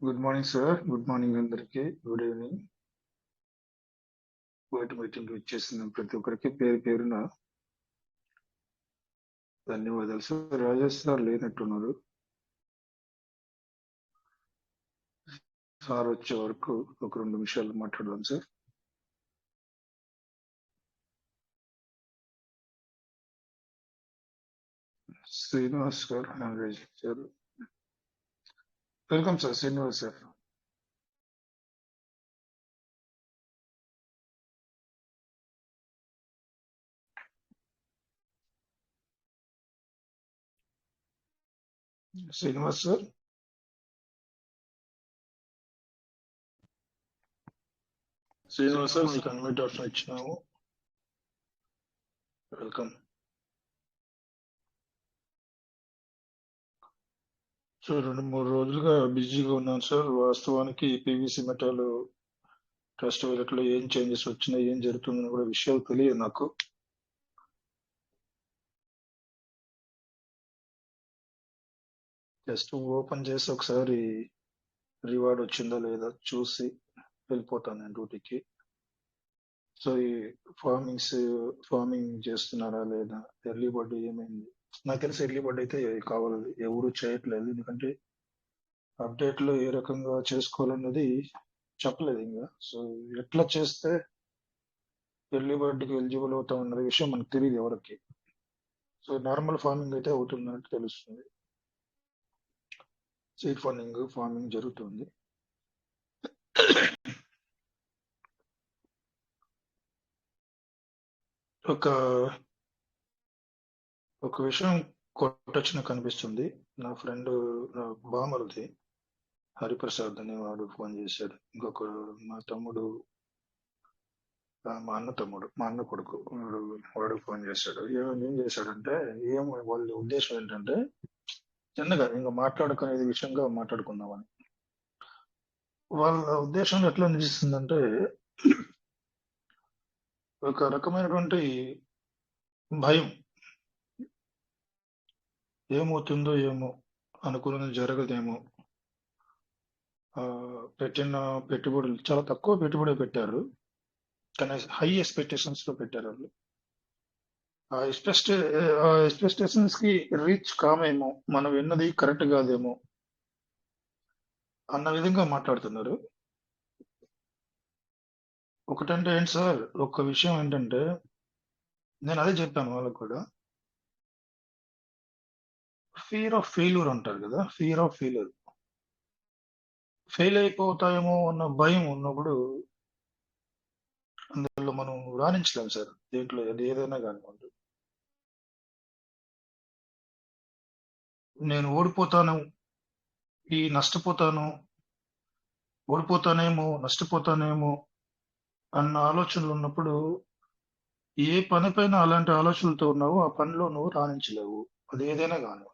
Good morning sir. Good morning అందరికి. Good evening. బయట meeting ఇచ్చేసిన ప్రతి ఒక్కరికి పేరు పేరున ధన్యవాదాలు సార్. రాజేష్ సార్ లేనట్టున్నారు. సార్ వచ్చే వరకు ఒక 2 నిమిషాలు మాట్లాడదాం సార్. శ్రీనివాస్ గారు హ్యాండ్ రైజ్ చేశారు. Welcome sir Srinivas sir. Srinivas sir. Srinivas sir మీకు అన్మ్యూట్ ఆప్షన్ ఇచ్చినాము. వెల్కమ్. సో 2-3 రోజులుగా బిజీగా ఉన్నాను సార్. వాస్తవానికి పీవీసీ మెటల్ ట్రస్ట్ వాలెట్ లో ఏం చేంజెస్ వచ్చినాయి, ఏం జరుగుతుందని కూడా విషయాలు తెలియదు నాకు. జస్ట్ ఓపెన్ చేసి ఒకసారి రివార్డ్ వచ్చిందా లేదా చూసి వెళ్ళిపోతాను నేను డ్యూటీకి. సో ఈ ఫార్మింగ్ చేస్తున్నారా లేదా, ఎర్లీ బర్డ్ ఏమైంది? నాకు తెలిసి ఎర్లీ బర్డ్ అయితే కావాలి, ఎవరు చేయట్లేదు. ఎందుకంటే అప్డేట్ లో ఏ రకంగా చేసుకోవాలన్నది చెప్పలేదు ఇంకా. సో ఎట్లా చేస్తే ఎర్లీ బర్డ్ కి ఎలిజిబుల్ అవుతాం అన్నది విషయం మనకు తెలియదు ఎవరికి. సో నార్మల్ ఫార్మింగ్ అయితే అవుతుందన్నట్టు తెలుస్తుంది. సీడ్ ఫార్మింగ్ జరుగుతుంది. ఒక విషయం కొట్టొచ్చిన కనిపిస్తుంది. నా ఫ్రెండ్ బామరుది హరిప్రసాద్ అని వాడు ఫోన్ చేశాడు. ఇంకొక మా తమ్ముడు, మా అన్న కొడుకు వాడు ఫోన్ చేశాడు. ఏం చేశాడంటే, వాళ్ళ ఉద్దేశం ఏంటంటే చిన్నగా ఇంకా మాట్లాడుకునే విషయంగా మాట్లాడుకుందామని. వాళ్ళ ఉద్దేశం ఎట్లా అనిపిస్తుందంటే, ఒక రకమైనటువంటి భయం, ఏమవుతుందో ఏమో, అనుకున్నది జరగదేమో, పెట్టిన పెట్టుబడులు చాలా తక్కువ పెట్టుబడి పెట్టారు, కానీ హై ఎక్స్పెక్టేషన్స్ తో పెట్టారు వాళ్ళు. ఆ ఎక్స్పెక్టేషన్స్ కి రీచ్ కామేమో, మనం విన్నది కరెక్ట్ కాదేమో అన్న విధంగా మాట్లాడుతున్నారు. ఒకటంటే ఏంటి సార్, ఒక విషయం ఏంటంటే, నేను అదే చెప్పాను వాళ్ళకు కూడా, ఫియర్ ఆఫ్ ఫెయిల్యూర్ అంటారు కదా, ఫియర్ ఆఫ్ ఫెయిల్యూర్. ఫెయిల్ అయిపోతాయేమో అన్న భయం ఉన్నప్పుడు అందులో మనం రాణించలేం సార్. దేంట్లో అది ఏదైనా కానివ్వండి. నేను ఓడిపోతాను, నష్టపోతానేమో అన్న ఆలోచనలు ఉన్నప్పుడు ఏ పనిపైన అలాంటి ఆలోచనలతో ఉన్నావో ఆ పనిలో నువ్వు రాణించలేవు, అది ఏదైనా కానివ్వండి.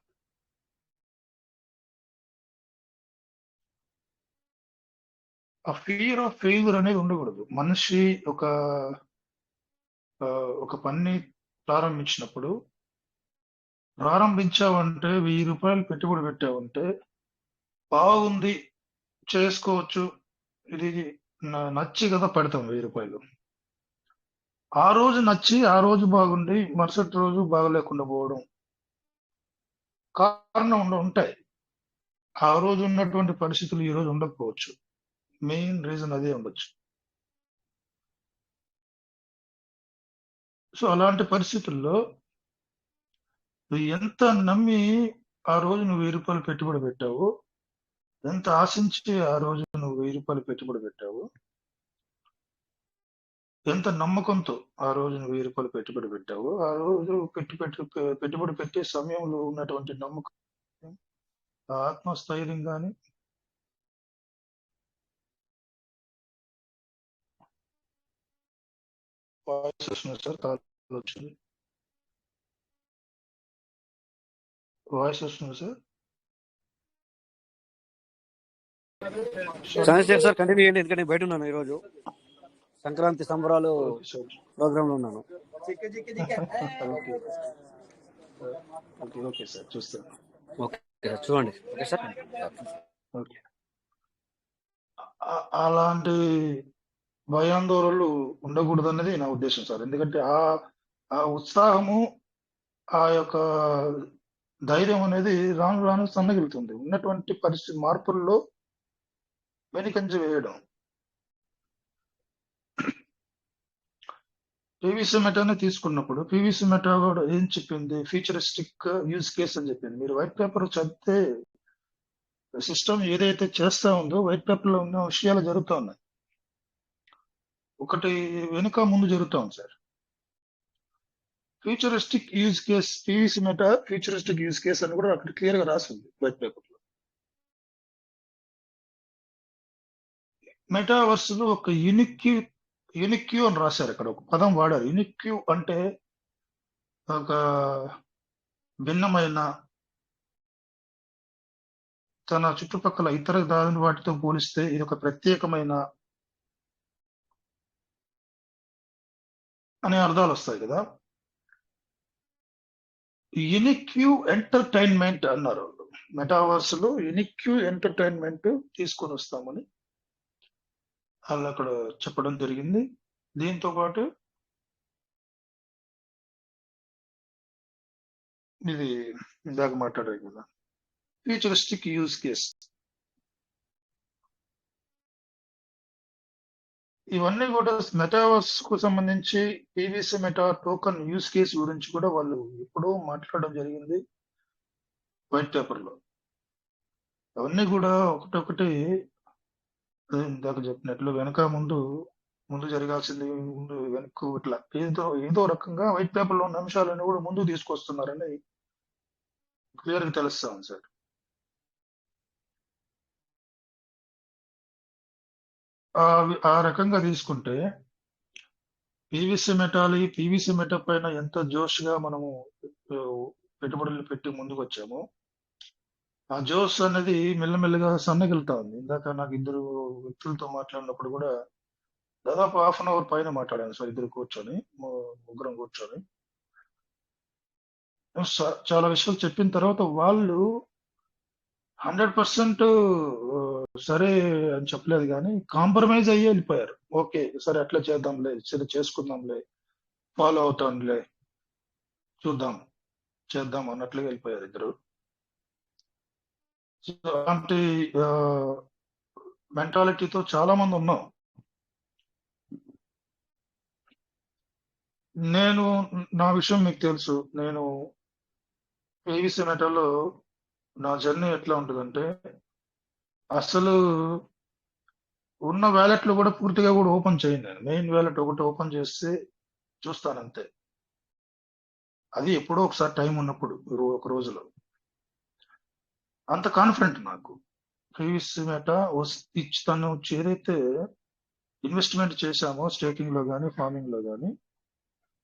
ఆ ఫియర్ ఆఫ్ ఫెయిల్యూర్ అనేది ఉండకూడదు. మనిషి ఒక పని ప్రారంభించావంటే 1000 రూపాయలు పెట్టుబడి పెట్టావంటే, బాగుంది, చేసుకోవచ్చు, ఇది నచ్చి కదా పెడతాం 1000 రూపాయలు. ఆ రోజు నచ్చి, ఆ రోజు బాగుండి, మరుసటి రోజు బాగలేకుండా పోవడం కారణం ఉంటాయి. ఆ రోజు ఉన్నటువంటి పరిస్థితులు ఈ రోజు ఉండకపోవచ్చు. మెయిన్ రీజన్ అదే ఉండొచ్చు. సో అలాంటి పరిస్థితుల్లో నువ్వు ఎంత నమ్మి ఆ రోజు నువ్వు 1000 రూపాయలు పెట్టుబడి పెట్టావు, ఎంత ఆశించి ఆ రోజు నువ్వు 1000 రూపాయలు పెట్టుబడి పెట్టావు, ఎంత నమ్మకంతో ఆ రోజు నువ్వు 1000 రూపాయలు పెట్టుబడి పెట్టావు, ఆ రోజు పెట్టుబడి పెట్టే సమయంలో ఉన్నటువంటి నమ్మకం, ఆ ఆత్మస్థైర్యం కానీ, వాయిస్ వస్తుంది సార్, కాల్ వచ్చింది, వాయిస్ వస్తుంది సార్. చంద్రశేఖర్ సార్ కంటిన్యూ చేయండి, ఎందుకంటే బయట ఉన్నాను ఈరోజు సంక్రాంతి సంబరాలు ప్రోగ్రామ్ లో ఉన్నాను. ఓకే సార్, చూస్తాను. ఓకే సార్, చూడండి. Okay sir. ఓకే. అలాంటి భయాందోళనలు ఉండకూడదు అన్నది నా ఉద్దేశం సార్. ఎందుకంటే ఆ ఉత్సాహము, ఆ యొక్క ధైర్యం అనేది రాను రాను సన్నగిలుతుంది. ఉన్నటువంటి పరిస్థితి మార్పుల్లో వెనుకంజ వేయడం. పీవీసీ మెటానే తీసుకున్నప్పుడు పీవీసీ మెటా కూడా ఏం చెప్పింది, ఫ్యూచరిస్టిక్ యూజ్ కేస్ అని చెప్పింది. మీరు వైట్ పేపర్ చదివితే సిస్టమ్ ఏదైతే చేస్తా ఉందో వైట్ పేపర్ లో ఉన్న విషయాలు జరుగుతూ ఉన్నాయి. ఒకటి వెనుక ముందు జరుగుతూ ఉంది sir. Futuristic use case, PVC meta futuristic use case అని కూడా అక్కడ క్లియర్ గా రాసింది వైట్ పేపర్ లో. మెటావర్స్ లో ఒక యునిక్యూ అని రాశారు. అక్కడ ఒక పదం వాడారు. యునిక్యూ అంటే ఒక భిన్నమైన, తన చుట్టుపక్కల ఇతర దాని వాటితో పోలిస్తే ఇది ఒక ప్రత్యేకమైన అనే అర్థాలు వస్తాయి కదా. యునిక్యూ ఎంటర్టైన్మెంట్ అన్నారు. మెటావర్స్ లో యునిక్యూ ఎంటర్టైన్మెంట్ తీసుకొని వస్తామని వాళ్ళు అక్కడ చెప్పడం జరిగింది. దీంతో పాటు ఇది ఇందాక మాట్లాడారు కదా, ఫ్యూచరిస్టిక్ యూజ్ కేస్. ఇవన్నీ కూడా మెటావర్స్ కు సంబంధించి PVC meta token use case గురించి కూడా వాళ్ళు ఎప్పుడో మాట్లాడడం జరిగింది వైట్ పేపర్ లో. అవన్నీ కూడా ఒకటొకటి ఇందాక చెప్పినట్లు వెనక ముందు జరగాల్సింది ముందు వెనక్కు ఇట్లా ఏదో రకంగా వైట్ పేపర్ లో ఉన్న అంశాలను కూడా ముందు తీసుకొస్తున్నారని క్లియర్ గా తెలుస్తా ఉంది సార్. ఆ రకంగా తీసుకుంటే పీవీసీ మెటా పైన ఎంత జోష్గా మనము పెట్టుబడులు పెట్టి ముందుకు వచ్చామో, ఆ జోష్ అనేది మెల్లమెల్లగా సన్నగిలుతా ఉంది. ఇందాక నాకు ఇద్దరు వ్యక్తులతో మాట్లాడినప్పుడు కూడా దాదాపు హాఫ్ అన్ అవర్ పైన మాట్లాడాను సార్. ఇద్దరు కూర్చొని, ముగ్గురం కూర్చొని చాలా విషయాలు చెప్పిన తర్వాత వాళ్ళు 100% సరే అని చెప్పలేదు, కానీ కాంప్రమైజ్ అయ్యి వెళ్ళిపోయారు. ఓకే సరే అట్లా చేద్దాంలే, సరే చేసుకుందాంలే, ఫాలో అవుతాంలే, చేద్దాం అన్నట్లుగా వెళ్ళిపోయారు ఇద్దరు. అలాంటి మెంటాలిటీతో చాలా మంది ఉన్నాం. నా విషయం మీకు తెలుసు. నేను పీవీసీ మెటాలో నా జర్నీ ఎట్లా ఉంటుందంటే, అసలు ఉన్న వ్యాలెట్లు కూడా పూర్తిగా కూడా ఓపెన్ చేయను. నేను మెయిన్ వ్యాలెట్ ఒకటి ఓపెన్ చేస్తే చూస్తాను అంతే. అది ఎప్పుడో ఒకసారి టైం ఉన్నప్పుడు ఒక రోజులో. అంత కాన్ఫిడెంట్ నాకు పీవీసీ మెటా తను ఏదైతే ఇన్వెస్ట్మెంట్ చేశామో స్టేకింగ్ లో కానీ ఫార్మింగ్ లో కానీ,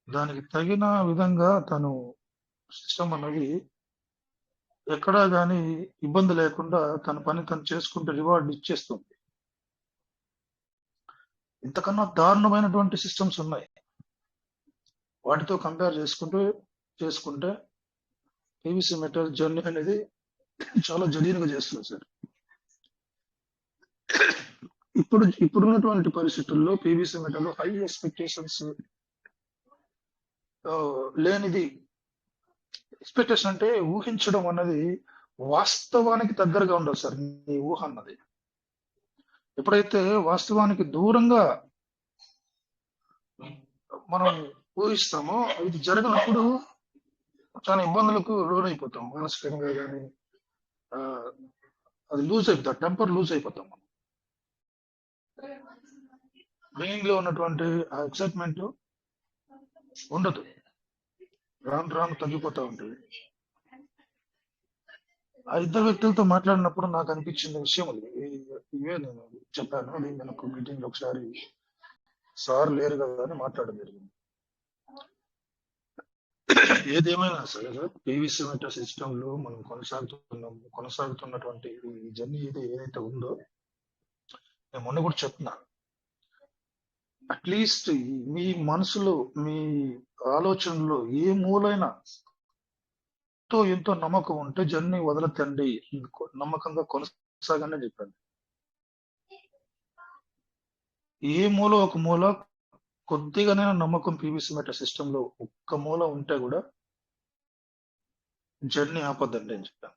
దానికి తగిన విధంగా తను సిస్టమ్ అన్నది ఎక్కడా కానీ ఇబ్బంది లేకుండా తన పని తను చేసుకుంటే రివార్డ్ ఇచ్చేస్తుంది. ఇంతకన్నా దారుణమైనటువంటి సిస్టమ్స్ ఉన్నాయి. వాటితో కంపేర్ చేసుకుంటే పీవీసీ మెటల్ జర్నీ అనేది చాలా జెన్యూన్గా చేస్తుంది సార్. ఇప్పుడున్నటువంటి పరిస్థితుల్లో పీవీసీ మెటల్ హై ఎక్స్పెక్టేషన్స్ లేనిది. ఎక్స్పెక్టేషన్ అంటే ఊహించడం అన్నది వాస్తవానికి దగ్గరగా ఉండదు సార్. నీ ఊహ అన్నది ఎప్పుడైతే వాస్తవానికి దూరంగా మనం ఊహిస్తామో, ఇది జరగనప్పుడు చాలా ఇబ్బందులకు లోనైపోతాం. మానసికంగా కానీ అది లూజ్ అయిపోతాం, టెంపర్ లూజ్ అయిపోతాం. మనం బ్రెయిన్ లో ఉన్నటువంటి ఆ ఎక్సైట్మెంట్ ఉండదు, రాను తగ్గిపోతా ఉంటుంది. ఆ ఇద్దరు వ్యక్తులతో మాట్లాడినప్పుడు నాకు అనిపించిన విషయం అది. ఇవే నేను చెప్పాను. అది మనకు మీటింగ్ లో ఒకసారి సార్ లేరు కదా అని మాట్లాడడం జరిగింది. ఏదేమైనా సరే పీవీసీ మెటా సిస్టమ్ లో మనం కొనసాగుతున్నటువంటి ఈ జర్నీ ఏదైతే ఉందో, నేను మొన్న కూడా చెప్తున్నాను, అట్లీస్ట్ మీ మనసులో మీ ఆలోచనలో ఏ మూలైనా ఎంతో నమ్మకం ఉంటే జర్నీ వదలతండి, నమ్మకంగా కొనసాగండి చెప్పండి. ఏ మూల ఒక మూల కొద్దిగానే నమ్మకం పీవీసీ మెటా సిస్టమ్ లో ఒక్క మూల ఉంటే కూడా జర్నీ ఆపద్దండి అని చెప్పాను.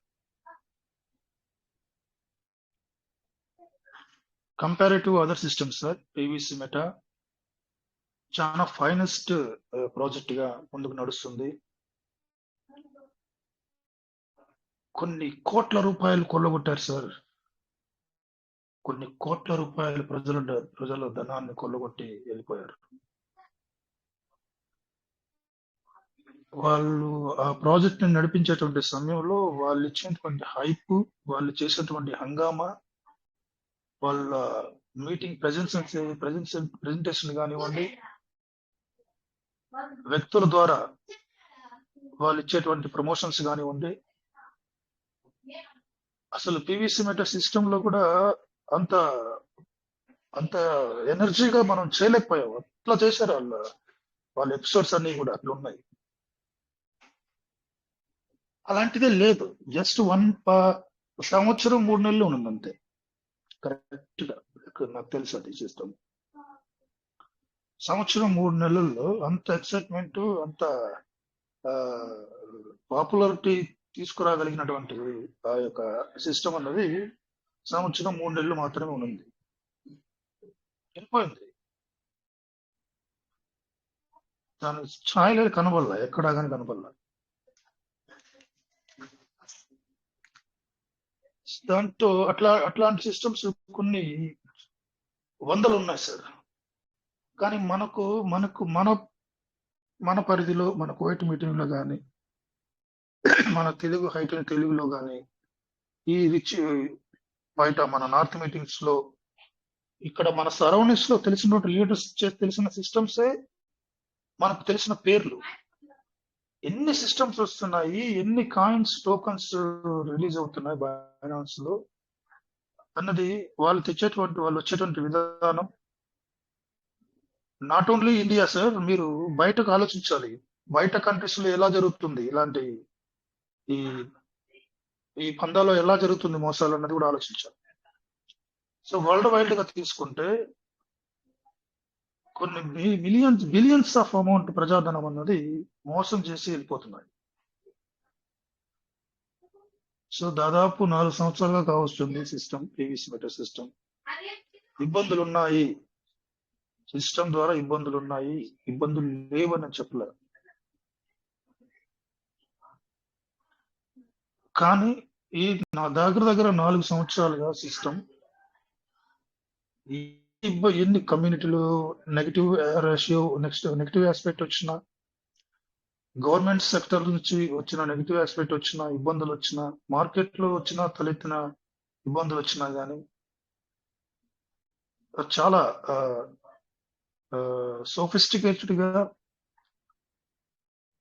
Comparative other systems sir, PVC meta చాలా ఫైనెస్ట్ ప్రాజెక్ట్ గా ముందుకు నడుస్తుంది. కొన్ని కోట్ల రూపాయలు కొల్లగొట్టారు సార్. కొన్ని కోట్ల రూపాయలు ప్రజల ధనాన్ని కొల్లగొట్టి వెళ్ళిపోయారు. వాళ్ళు ఆ ప్రాజెక్ట్ ని నడిపించేటువంటి సమయంలో వాళ్ళు ఇచ్చినటువంటి హైప్, వాళ్ళు చేసినటువంటి హంగామా, వాళ్ళ మీటింగ్ ప్రెజెంటేషన్ కానివ్వండి, వ్యక్తుల ద్వారా వాళ్ళు ఇచ్చేటువంటి ప్రమోషన్స్ కానివ్వండి, అసలు పీవీసీ మెటా సిస్టమ్ లో కూడా అంత అంత ఎనర్జీగా మనం చేయలేకపోయాం. అట్లా చేశారు వాళ్ళ ఎపిసోడ్స్ అన్ని కూడా అట్లా ఉన్నాయి. అలాంటిదే లేదు. జస్ట్ సంవత్సరం 3 నెలలు ఉంది అంతే. కరెక్ట్ గా నాకు తెలుసు అది సిస్టమ్. సంవత్సరం 3 నెలల్లో అంత ఎక్సైట్మెంట్, అంత పాపులారిటీ తీసుకురాగలిగినటువంటి ఆ యొక్క సిస్టమ్ అన్నది సంవత్సరం 3 నెలలు మాత్రమే ఉంది. వెళ్ళిపోయింది. దాని ఛాయలు కనబడలా, ఎక్కడా కానీ కనబడలా. దాంతో అట్లాంటి సిస్టమ్స్ కొన్ని వందలు ఉన్నాయి సార్. కానీ మనకు మనకు మన మన పరిధిలో, మన కువైట్ మీటింగ్ లో కానీ, మన తెలుగులో కానీ, ఈ రిచ్ బయట మన నార్త్ మీటింగ్స్ లో, ఇక్కడ మన సరౌండింగ్స్ లో తెలిసిన లీడర్స్ తెలిసిన సిస్టమ్సే మనకు తెలిసిన పేర్లు. ఎన్ని సిస్టమ్స్ వస్తున్నాయి, ఎన్ని కాయిన్స్ టోకన్స్ రిలీజ్ అవుతున్నాయి బైనాన్స్ లో అన్నది వాళ్ళు వచ్చేటువంటి విధానం. నాట్ ఓన్లీ ఇండియా సార్, మీరు బయటకు ఆలోచించాలి. బయట కంట్రీస్ లో ఎలా జరుగుతుంది ఇలాంటి ఈ ఈ పందాలో ఎలా జరుగుతుంది మోసాలు అన్నది కూడా ఆలోచించాలి. సో వరల్డ్ వైడ్ గా తీసుకుంటే కొన్ని బిలియన్స్ ఆఫ్ అమౌంట్ ప్రజాధనం అన్నది మోసం చేసి వెళ్ళిపోతున్నాయి. సో దాదాపు 4 సంవత్సరాలుగా కావస్తుంది సిస్టమ్, పీవీసీ మెటా సిస్టమ్. ఇబ్బందులు ఉన్నాయి, సిస్టమ్ ద్వారా ఇబ్బందులు ఉన్నాయి, ఇబ్బందులు లేవని చెప్పలేదు. కానీ ఈ నా దగ్గర 4 సంవత్సరాలుగా సిస్టమ్ ఎన్ని కమ్యూనిటీలు నెగిటివ్ రేషియో, నెగిటివ్ ఆస్పెక్ట్ వచ్చినా, గవర్నమెంట్ సెక్టర్ నుంచి వచ్చిన నెగిటివ్ ఆస్పెక్ట్ వచ్చిన, ఇబ్బందులు వచ్చిన, మార్కెట్ లో వచ్చిన తలెత్తిన ఇబ్బందులు వచ్చినా కానీ చాలా సోఫిస్టికేటెడ్ గా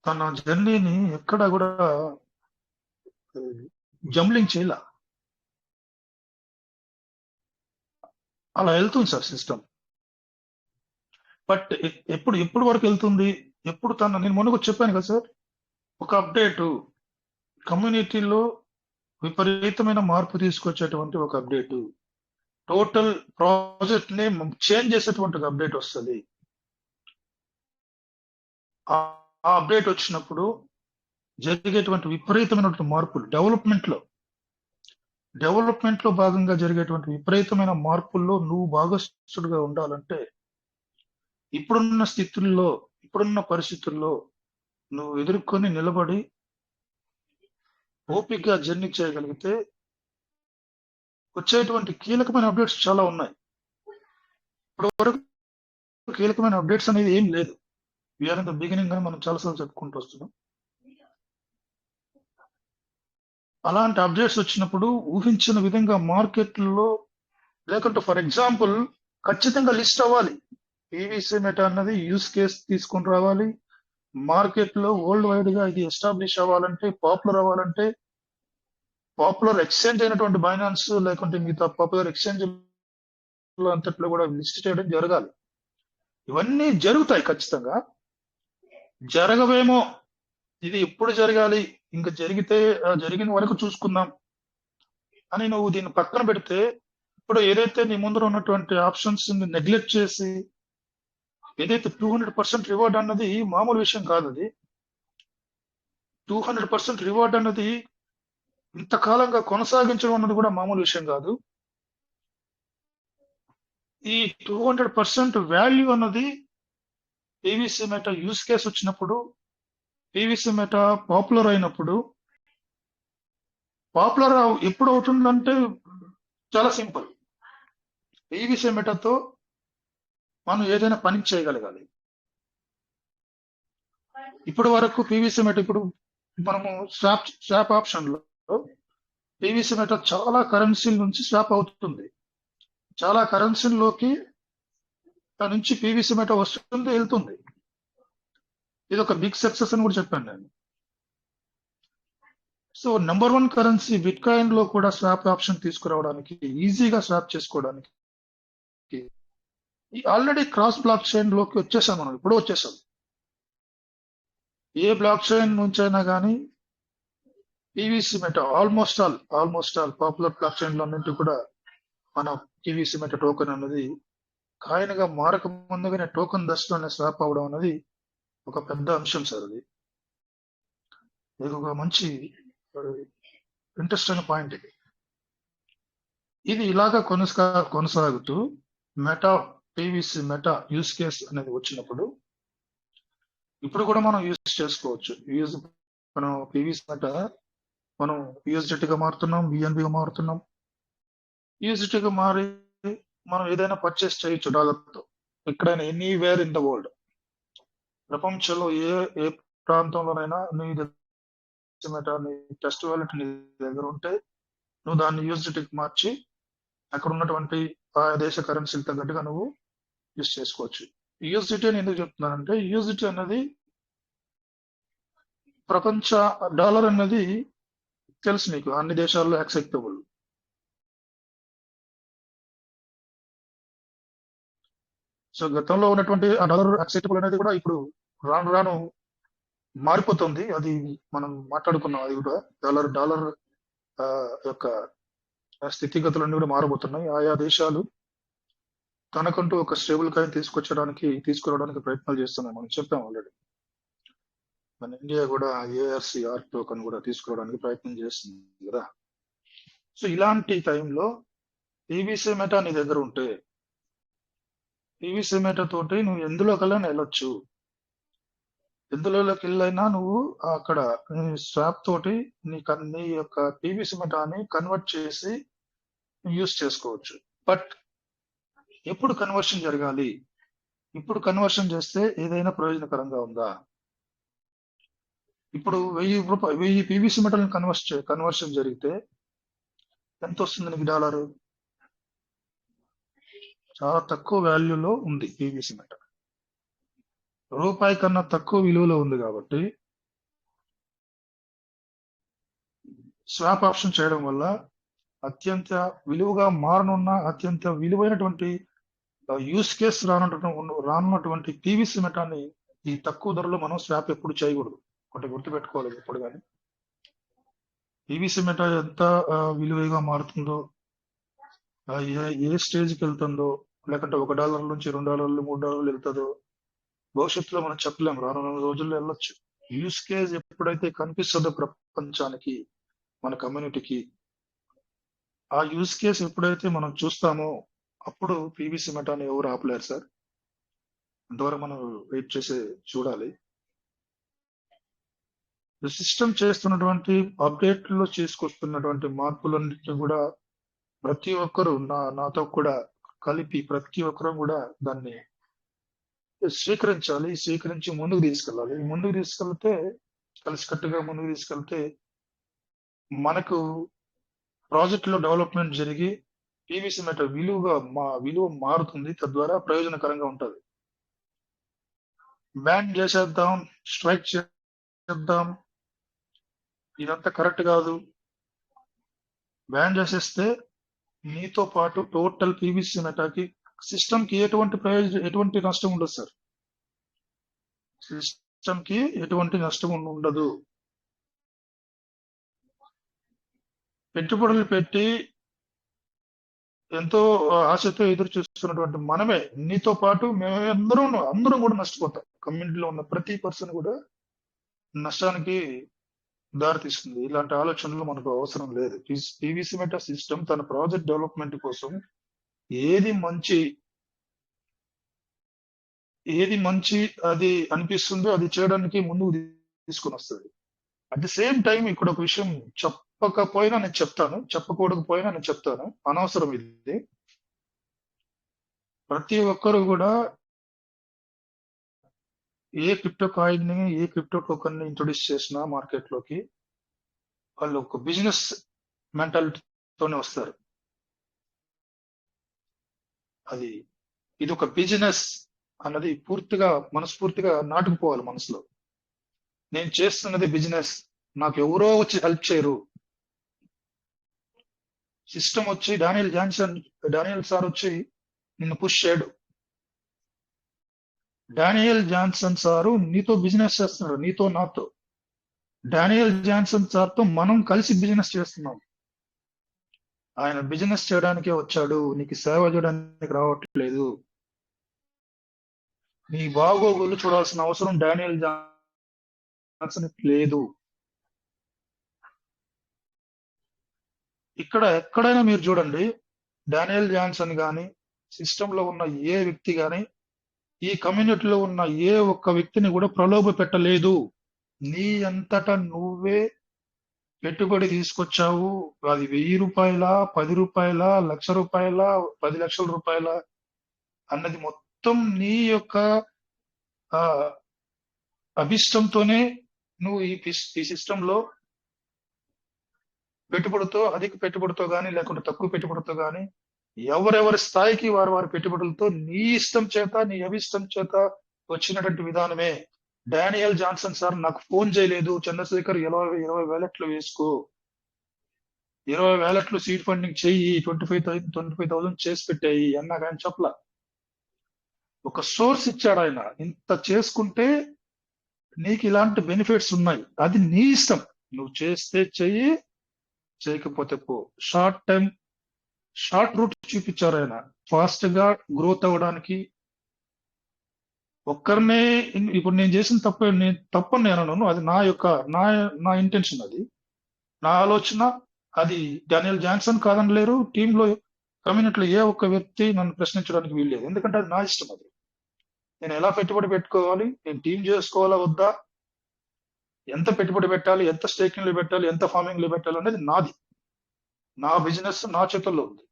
తన జర్నీని ఎక్కడ కూడా జంబ్లింగ్ చేయాల, అలా వెళ్తుంది సార్ సిస్టమ్. బట్ ఎప్పుడు వరకు వెళ్తుంది, ఎప్పుడు నేను మొన్న చెప్పాను కదా సార్, ఒక అప్డేట్ కమ్యూనిటీలో విపరీతమైన మార్పు తీసుకొచ్చేటువంటి ఒక అప్డేట్, టోటల్ ప్రాజెక్ట్ ని చేంజ్ చేసేటువంటి ఒక అప్డేట్ వస్తుంది. ఆ అప్డేట్ వచ్చినప్పుడు జరిగేటువంటి విపరీతమైనటువంటి మార్పులు, డెవలప్మెంట్ లో భాగంగా జరిగేటువంటి విపరీతమైన మార్పుల్లో నువ్వు భాగస్థుడిగా ఉండాలంటే, ఇప్పుడున్న పరిస్థితుల్లో నువ్వు ఎదుర్కొని నిలబడి ఓపికగా జర్నీ చేయగలిగితే వచ్చేటువంటి కీలకమైన అప్డేట్స్ చాలా ఉన్నాయి. ఇప్పుడు వరకు కీలకమైన అప్డేట్స్ అనేది ఏం లేదు. వీఆర్ ఇన్ ద బిగినింగ్ అని మనం చాలాసార్లు చెప్పుకుంటూ వస్తున్నాం. అలాంటి అప్డేట్స్ వచ్చినప్పుడు ఊహించిన విధంగా మార్కెట్లో, లేకుంటే ఫర్ ఎగ్జాంపుల్ ఖచ్చితంగా లిస్ట్ అవ్వాలి. పీవీసీ మెటా అన్నది యూస్ కేస్ తీసుకొని రావాలి. మార్కెట్ లో వరల్డ్ వైడ్ గా ఇది ఎస్టాబ్లిష్ అవ్వాలంటే, పాపులర్ ఎక్స్చేంజ్ అయినటువంటి బైనాన్స్, లేకుంటే మిగతా పాపులర్ ఎక్స్చేంజ్ అంతట్లో కూడా లిస్ట్ చేయడం జరగాలి. ఇవన్నీ జరుగుతాయి ఖచ్చితంగా. జరగవేమో, ఇది ఎప్పుడు జరగాలి, ఇంకా జరిగిన వరకు చూసుకుందాం అని నువ్వు దీన్ని పక్కన పెడితే ఇప్పుడు ఏదైతే నీ ముందర ఉన్నటువంటి ఆప్షన్స్ నెగ్లెక్ట్ చేసి ఏదైతే 200% రివార్డ్ అన్నది మామూలు విషయం కాదు. అది 200% రివార్డ్ అన్నది ఇంతకాలంగా కొనసాగించడం అన్నది కూడా మామూలు విషయం కాదు. ఈ 200% వాల్యూ అన్నది పీవీసీ మెటా యూస్ కేస్ వచ్చినప్పుడు, పీవీసీ మెటా పాపులర్ అయినప్పుడు, పాపులర్ ఎప్పుడు అవుతుందంటే చాలా సింపుల్. పీవీసీ మెటాతో మనం ఏదైనా పని చేయగలగాలి. ఇప్పటి వరకు పీవీసీ మెటా, ఇప్పుడు మనము స్వాప్ ఆప్షన్ లో పీవీసీ మెటా చాలా కరెన్సీల నుంచి స్వాప్ అవుతుంది. చాలా కరెన్సీల్లోకి దాని నుంచి పీవీసీ మెటా వస్తుంది, వెళ్తుంది. ఇది ఒక బిగ్ సక్సెస్ అని కూడా చెప్పాను నేను. So number 1 currency bit coin లో కూడా స్వాప్ ఆప్షన్ తీసుకురావడానికి, ఈజీగా స్వాప్ చేసుకోవడానికి ఆల్రెడీ క్రాస్ బ్లాక్ చైన్ లోకి వచ్చేసాం. మనం ఇప్పుడు వచ్చేసాం. ఏ బ్లాక్ చైన్ నుంచి అయినా కానీ PVC meta almost all popular block chain లో అన్నింటి కూడా మన పీవీసీ మెటా టోకెన్ అన్నది కాయిన్ గా మారక ముందుగానే టోకెన్ దశలోనే స్వాప్ అవడం అనేది ఒక పెద్ద అంశం సార్. అది ఒక మంచి ఇంట్రెస్ట్ అయిన పాయింట్. ఇది ఇలాగా కొనసాగుతూ meta PVC meta use case అనేది వచ్చినప్పుడు ఇప్పుడు కూడా మనం యూజ్ చేసుకోవచ్చు. మనం పీవీసీ మెటా మనం యూఎస్డిటీ గా మారుతున్నాం, బిఎన్బిగా మారుతున్నాం. యూఎస్డిటీ గా మారి మనం ఏదైనా పర్చేస్ చేయొచ్చు డాలర్తో, ఎక్కడైనా ఎనీవేర్ ఇన్ ద వరల్డ్. ప్రపంచంలో ఏ ప్రాంతంలోనైనా నీ మెటా, నీ టెస్ట్ వాలెట్ నీ దగ్గర ఉంటే నువ్వు దాన్ని యూఎస్డిటీకి మార్చి అక్కడ ఉన్నటువంటి ఆ దేశ కరెన్సీకి తగ్గట్టుగా నువ్వు యూజ్ చేసుకోవచ్చు. యూఎస్డిటీ అని ఎందుకు చెప్తున్నానంటే, యూఎస్డిటీ అన్నది ప్రపంచ డాలర్ అన్నది తెలుసు నీకు, అన్ని దేశాల్లో యాక్సెప్టబుల్. సో గతంలో ఉన్నటువంటి ఆ డాలర్ యాక్సెప్టబుల్ అనేది కూడా ఇప్పుడు రాను రాను మారిపోతుంది. అది మనం మాట్లాడుకున్నాం. అది కూడా డాలర్ యొక్క స్థితిగతులన్నీ కూడా మారబోతున్నాయి. ఆయా దేశాలు తనకంటూ ఒక స్టేబుల్ కాయిన్ తీసుకురావడానికి ప్రయత్నాలు చేస్తున్నాయి. మనం చెప్పాం ఆల్రెడీ. మన ఇండియా కూడా ఏఆర్సీఆర్ టోకెన్ కూడా తీసుకురావడానికి ప్రయత్నం చేస్తుంది కదా. సో ఇలాంటి టైంలో పీవీసీ మెటా నీ దగ్గర ఉంటే, పీవీసీ మెటా తోటి నువ్వు ఎందులోకల్లా వెళ్ళొచ్చు. ఎందులోకి వెళ్ళైనా నువ్వు అక్కడ స్వాప్ తోటి నీ యొక్క పీవీసీ మెటాని కన్వర్ట్ చేసి యూస్ చేసుకోవచ్చు. బట్ ఎప్పుడు కన్వర్షన్ జరగాలి? ఇప్పుడు కన్వర్షన్ చేస్తే ఏదైనా ప్రయోజనకరంగా ఉందా? ఇప్పుడు 1000 పీవీసీ మెటల్ని కన్వర్షన్ జరిగితే ఎంత వస్తుంది నీకు డాలరు? చాలా తక్కువ వాల్యూలో ఉంది పీవీసీ మెటల్. రూపాయి కన్నా తక్కువ విలువలో ఉంది కాబట్టి స్వాప్ ఆప్షన్ చేయడం వల్ల అత్యంత విలువగా మారనున్న, అత్యంత విలువైనటువంటి యూస్ కేస్ రానున్నటువంటి పీవీసీ మెటాన్ని ఈ తక్కువ ధరలో మనం స్వాప్ ఎప్పుడు చేయకూడదు. ఒకటి గుర్తుపెట్టుకోవాలి ఎప్పుడు కానీ. పీవీసీ మెటా ఎంత విలువగా మారుతుందో, ఏ స్టేజ్కి వెళ్తుందో, లేకుంటే $1 నుంచి $2, $3 వెళ్తుందో భవిష్యత్తులో మనం చెప్పలేము. రానున్న రోజుల్లో వెళ్ళొచ్చు. యూస్ కేస్ ఎప్పుడైతే కనిపిస్తుందో ప్రపంచానికి, మన కమ్యూనిటీకి, ఆ యూస్ కేస్ ఎప్పుడైతే మనం చూస్తామో అప్పుడు పీవీసీ మెటాని ఎవరు ఆపలేరు సార్. అంతవరకు మనం వెయిట్ చేసి చూడాలి. సిస్టమ్ చేస్తున్నటువంటి అప్డేట్లో చేసుకొస్తున్నటువంటి మార్పులన్నింటినీ కూడా ప్రతి ఒక్కరు నాతో కూడా కలిపి ప్రతి ఒక్కరు కూడా దాన్ని స్వీకరించి ముందుకు తీసుకెళ్ళాలి. ముందుకు తీసుకెళ్తే, కలిసికట్టుగా ముందుకు తీసుకెళ్తే మనకు ప్రాజెక్ట్ లో డెవలప్మెంట్ జరిగి పీవీసీ మెటా విలువ మారుతుంది. తద్వారా ప్రయోజనకరంగా ఉంటుంది. బ్యాన్ చేసేద్దాం, స్ట్రైక్ చేద్దాం, ఇదంతా కరెక్ట్ కాదు. బ్యాన్ చేసేస్తే మీతో పాటు టోటల్ పీవీసీ మెటాకి, సిస్టమ్ కి ఎటువంటి నష్టం ఉండదు సార్. సిస్టమ్ కి ఎటువంటి నష్టం ఉండదు. పెట్టుబడులు పెట్టి ఎంతో ఆశతో ఎదురు చూస్తున్నటువంటి మనమే, నీతో పాటు అందరం కూడా నష్టపోతాం. కమ్యూనిటీలో ఉన్న ప్రతి పర్సన్ కూడా నష్టానికి దారి తీస్తుంది. ఇలాంటి ఆలోచనలు మనకు అవసరం లేదు. పీవీసీ మెటా సిస్టమ్ తన ప్రాజెక్ట్ డెవలప్మెంట్ కోసం ఏది మంచి అది అనిపిస్తుందో అది చేయడానికి ముందుకు తీసుకుని వస్తుంది. అట్ ది సేమ్ టైం ఇక్కడ ఒక విషయం చెప్పకపోయినా నేను చెప్తాను, చెప్పకూడకపోయినా నేను చెప్తాను, అనవసరం ఇది. ప్రతి ఒక్కరు కూడా ఏ క్రిప్టో కాయిన్ ని, ఏ క్రిప్టో టోకన్ ని ఇంట్రొడ్యూస్ చేసినా మార్కెట్ లోకి వాళ్ళు ఒక బిజినెస్ మెంటాలిటీతోనే వస్తారు. ఇది ఒక బిజినెస్ అన్నది పూర్తిగా మనస్ఫూర్తిగా నాటుకుపోవాలి మనసులో. నేను చేస్తున్నది బిజినెస్, నాకు ఎవరో వచ్చి హెల్ప్ చేయరు. సిస్టమ్ వచ్చి డానియల్ సార్ వచ్చి నిన్ను పుష్ చేయడు. డానియల్ జాన్సన్ సారు నీతో బిజినెస్ చేస్తున్నారు, నీతో నాతో. డానియల్ జాన్సన్ సార్తో మనం కలిసి బిజినెస్ చేస్తున్నాం. ఆయన బిజినెస్ చేయడానికే వచ్చాడు, నీకు సేవ చేయడానికి రావట్లేదు. నీ బాగోగులు చూడాల్సిన అవసరం డానియల్ జాన్సన్ లేదు. ఇక్కడ ఎక్కడైనా మీరు చూడండి, డానియల్ జాన్సన్ గాని, సిస్టమ్ లో ఉన్న ఏ వ్యక్తి గాని, ఈ కమ్యూనిటీలో ఉన్న ఏ ఒక్క వ్యక్తిని కూడా ప్రలోభ పెట్టలేదు. నీ అంతటా నువ్వే పెట్టుబడి తీసుకొచ్చావు. అది 1000 రూపాయల, 10 రూపాయల, ₹1,00,000, 10 లక్షల రూపాయల అన్నది మొత్తం నీ యొక్క అభిష్టంతోనే నువ్వు ఈ సిస్టమ్ లో పెట్టుబడితో, అధిక పెట్టుబడితో గానీ లేకుంటే తక్కువ పెట్టుబడితో గానీ, ఎవరెవరి స్థాయికి వారి పెట్టుబడులతో నీ ఇష్టం చేత, నీ అభిష్టం చేత వచ్చినటువంటి విధానమే. డానియల్ జాన్సన్ సార్ నాకు ఫోన్ చేయలేదు, చంద్రశేఖర్ 20 వ్యాలెట్లు వేసుకో, 20 వ్యాలెట్లు సీడ్ ఫండింగ్ చెయ్యి, 25,000 చేసి పెట్టాయి అన్నా కానీ చెప్పలా. ఒక సోర్స్ ఇచ్చాడు ఆయన, ఇంత చేసుకుంటే నీకు ఇలాంటి బెనిఫిట్స్ ఉన్నాయి, అది నీ ఇష్టం, నువ్వు చేస్తే చెయ్యి, చేయకపోతే పో. షార్ట్ రూట్ చూపించారు ఆయన, ఫాస్ట్ గా గ్రోత్ అవ్వడానికి. ఒక్కరినే ఇప్పుడు నేను చేసిన తప్పని నేను అనను, అది నా ఇంటెన్షన్, అది నా ఆలోచన. అది డానియల్ జాన్సన్ కాదనలేరు, టీంలో కమ్యూనిటీలో ఏ ఒక్క వ్యక్తి నన్ను ప్రశ్నించడానికి వీల్లేదు. ఎందుకంటే అది నా ఇష్టం. అది నేను ఎలా పెట్టుబడి పెట్టుకోవాలి, నేను టీం చేసుకోవాలా వద్దా, ఎంత పెట్టుబడి పెట్టాలి, ఎంత స్టేకింగ్ లో పెట్టాలి, ఎంత ఫార్మింగ్ లో పెట్టాలి అనేది నాది. నా బిజినెస్ నా చేతుల్లో ఉంది.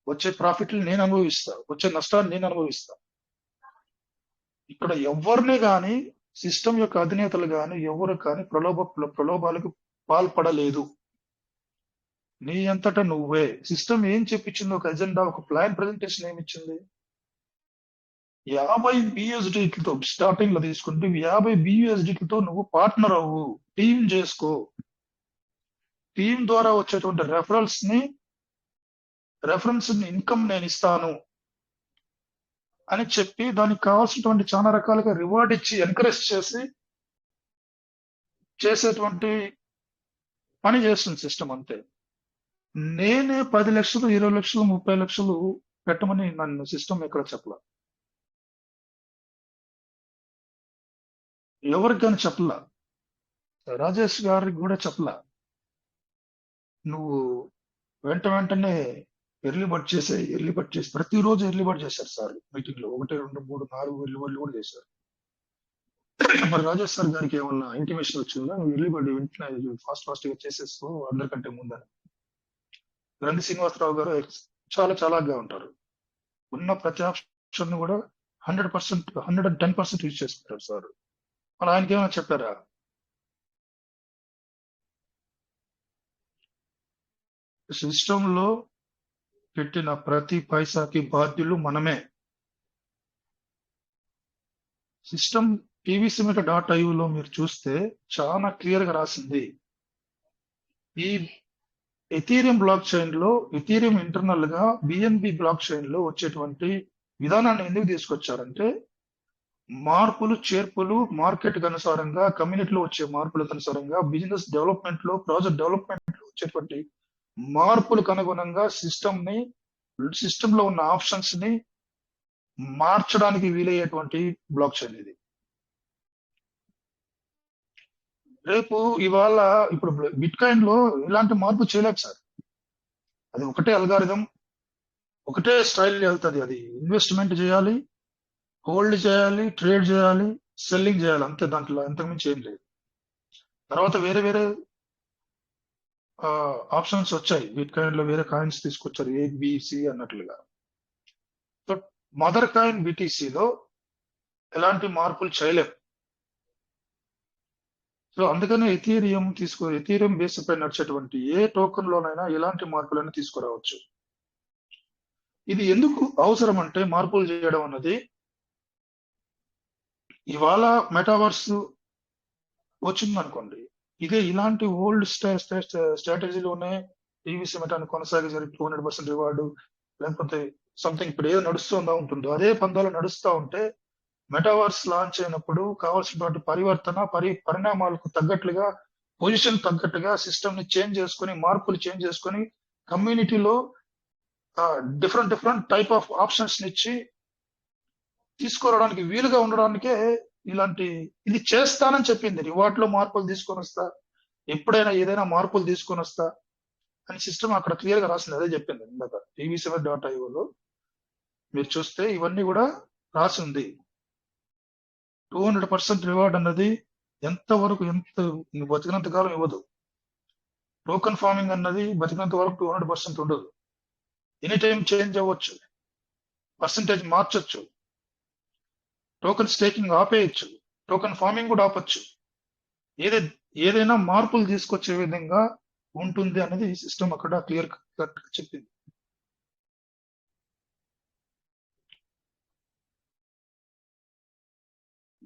వచ్చే ప్రాఫిట్లు నేను అనుభవిస్తా, వచ్చే నష్టాన్ని నేను అనుభవిస్తా. ఇక్కడ ఎవరిని కానీ, సిస్టమ్ యొక్క అధినేతలు కానీ ఎవరు కానీ ప్రలోభాలకు పాల్పడలేదు. నీ అంతటా నువ్వే. సిస్టమ్ ఏం చెప్పించింది, ఒక ఎజెండా, ఒక ప్లాన్ ప్రజెంటేషన్ ఏమిచ్చింది, 50 BUSDతో స్టార్టింగ్ లో తీసుకుంటే 50 BUSDతో నువ్వు పార్ట్నర్ అవ్వు, టీం చేసుకో. టీం ద్వారా వచ్చేటువంటి రెఫరెన్స్ ఇన్కమ్ నేను ఇస్తాను అని చెప్పి దానికి కావాల్సినటువంటి చాలా రకాలుగా రివార్డ్ ఇచ్చి ఎంకరేజ్ చేసేటువంటి పని చేస్తుంది సిస్టమ్. అంతే. నేనే 10 లక్షలు, 20 లక్షలు, 30 లక్షలు పెట్టమని నన్ను సిస్టమ్ ఎక్కడ చెప్పలా, ఎవరికి కానీ చెప్పలా, రాజేష్ గారికి కూడా చెప్పలా. నువ్వు వెంటనే ఎర్లీ బర్డ్ చేసి ప్రతిరోజు ఎర్లీ బర్డ్ చేశారు సార్ మీటింగ్ లో, 1, 2, 3, 4 ఎర్లీ బర్డ్లు కూడా చేశారు. మరి రాజేష్ సార్ గారికి ఏమన్నా ఇంటిమేషన్ వచ్చిందా, నువ్వు ఎర్లీ బర్డ్ వెంటనే ఫాస్ట్ గా చేసేసుకో అందరికంటే ముందని? గ్రంథి శ్రీనివాసరావు గారు చాలా చాలాగా ఉంటారు, ఉన్న ప్రతి ఆప్షన్ కూడా 100%, 110% యూజ్ చేసుకుంటారు సార్. మరి ఆయనకి ఏమైనా చెప్పారా? సిస్టమ్ లో పెట్టిన ప్రతి పైసాకి బాధ్యులు మనమే. సిస్టమ్ pvcmeta.io మీరు చూస్తే చాలా క్లియర్ గా రాసింది. ఈ ఎథీరియం బ్లాక్ చైన్ లో, ఎథీరియం ఇంటర్నల్ గా బిఎన్బి బ్లాక్ చైన్ లో వచ్చేటువంటి విధానాన్ని ఎందుకు తీసుకొచ్చారంటే, మార్పులు చేర్పులు మార్కెట్ అనుసారంగా, కమ్యూనిటీలో వచ్చే మార్పులకు అనుసారంగా, బిజినెస్ డెవలప్మెంట్ లో, ప్రాజెక్ట్ డెవలప్మెంట్ లో వచ్చేటువంటి మార్పులకు అనుగుణంగా సిస్టమ్ ని సిస్టమ్ లో ఉన్న ఆప్షన్స్ ని మార్చడానికి వీలయ్యేటువంటి బ్లాక్ చైన్ ఇది. రేపు ఇవాళ ఇప్పుడు బిట్ కాయిన్ లో ఇలాంటి మార్పు చేయలేక సార్. అది ఒకటే అల్గారిథం, ఒకటే స్టైల్ వెళ్తుంది. అది ఇన్వెస్ట్మెంట్ చేయాలి, హోల్డ్ చేయాలి, ట్రేడ్ చేయాలి, సెల్లింగ్ చేయాలి, అంతే. దాంట్లో అంతకుమించి ఏం లేదు. తర్వాత వేరే వేరే ఆప్షన్స్ వచ్చాయి. బిట్ కాయిన్ లో వేరే కాయిన్స్ తీసుకొచ్చారు, ఏబిసి అన్నట్లుగా. సో మదర్ కాయిన్ బిటిసిలో ఎలాంటి మార్పులు చేయలేం. సో అందుకనే ఎథీరియం బేస్ పై నడిచేటువంటి ఏ టోకెన్ లోనైనా ఎలాంటి మార్పులైనా తీసుకురావచ్చు. ఇది ఎందుకు అవసరం అంటే, మార్పులు చేయడం అన్నది, ఇవాళ మెటావర్స్ వచ్చిందనుకోండి, ఇదే ఇలాంటి ఓల్డ్ స్ట్రాటజీలోనే టీవీసీ మెటాను కొనసాగించారు. 200% రివార్డు, లేకపోతే సంథింగ్ ఇప్పుడు ఏదో నడుస్తుందా ఉంటుందో అదే పందాలు నడుస్తూ ఉంటే, మెటావర్స్ లాంచ్ అయినప్పుడు కావాల్సినటువంటి పరిణామాలకు తగ్గట్లుగా, పొజిషన్ తగ్గట్టుగా సిస్టమ్ ని చేంజ్ చేసుకుని, మార్పులు చేంజ్ చేసుకుని, కమ్యూనిటీలో డిఫరెంట్ టైప్ ఆఫ్ ఆప్షన్స్ ఇచ్చి తీసుకురావడానికి వీలుగా ఉండడానికే ఇది చేస్తానని చెప్పింది. రివార్డ్ లో మార్పులు తీసుకొని వస్తా, ఎప్పుడైనా ఏదైనా మార్పులు తీసుకొని వస్తా అని సిస్టమ్ అక్కడ క్లియర్ గా రాసింది. అదే చెప్పింది ఇందాక tv7.ioలో మీరు చూస్తే ఇవన్నీ కూడా రాసి ఉంది. 200% రివార్డ్ అన్నది ఎంత బతికినంత కాలం ఇవ్వదు. టోకెన్ ఫార్మింగ్ అన్నది బతికినంత వరకు 200% ఉండదు. ఎనీ టైం చేంజ్ అవ్వచ్చు, పర్సంటేజ్ మార్చొచ్చు, టోకెన్ స్టేకింగ్ ఆపేయచ్చు, టోకెన్ ఫార్మింగ్ కూడా ఆపచ్చు. ఏదైనా మార్పులు తీసుకొచ్చే విధంగా ఉంటుంది అనేది ఈ సిస్టమ్ అక్కడ క్లియర్ కట్ చెప్పింది.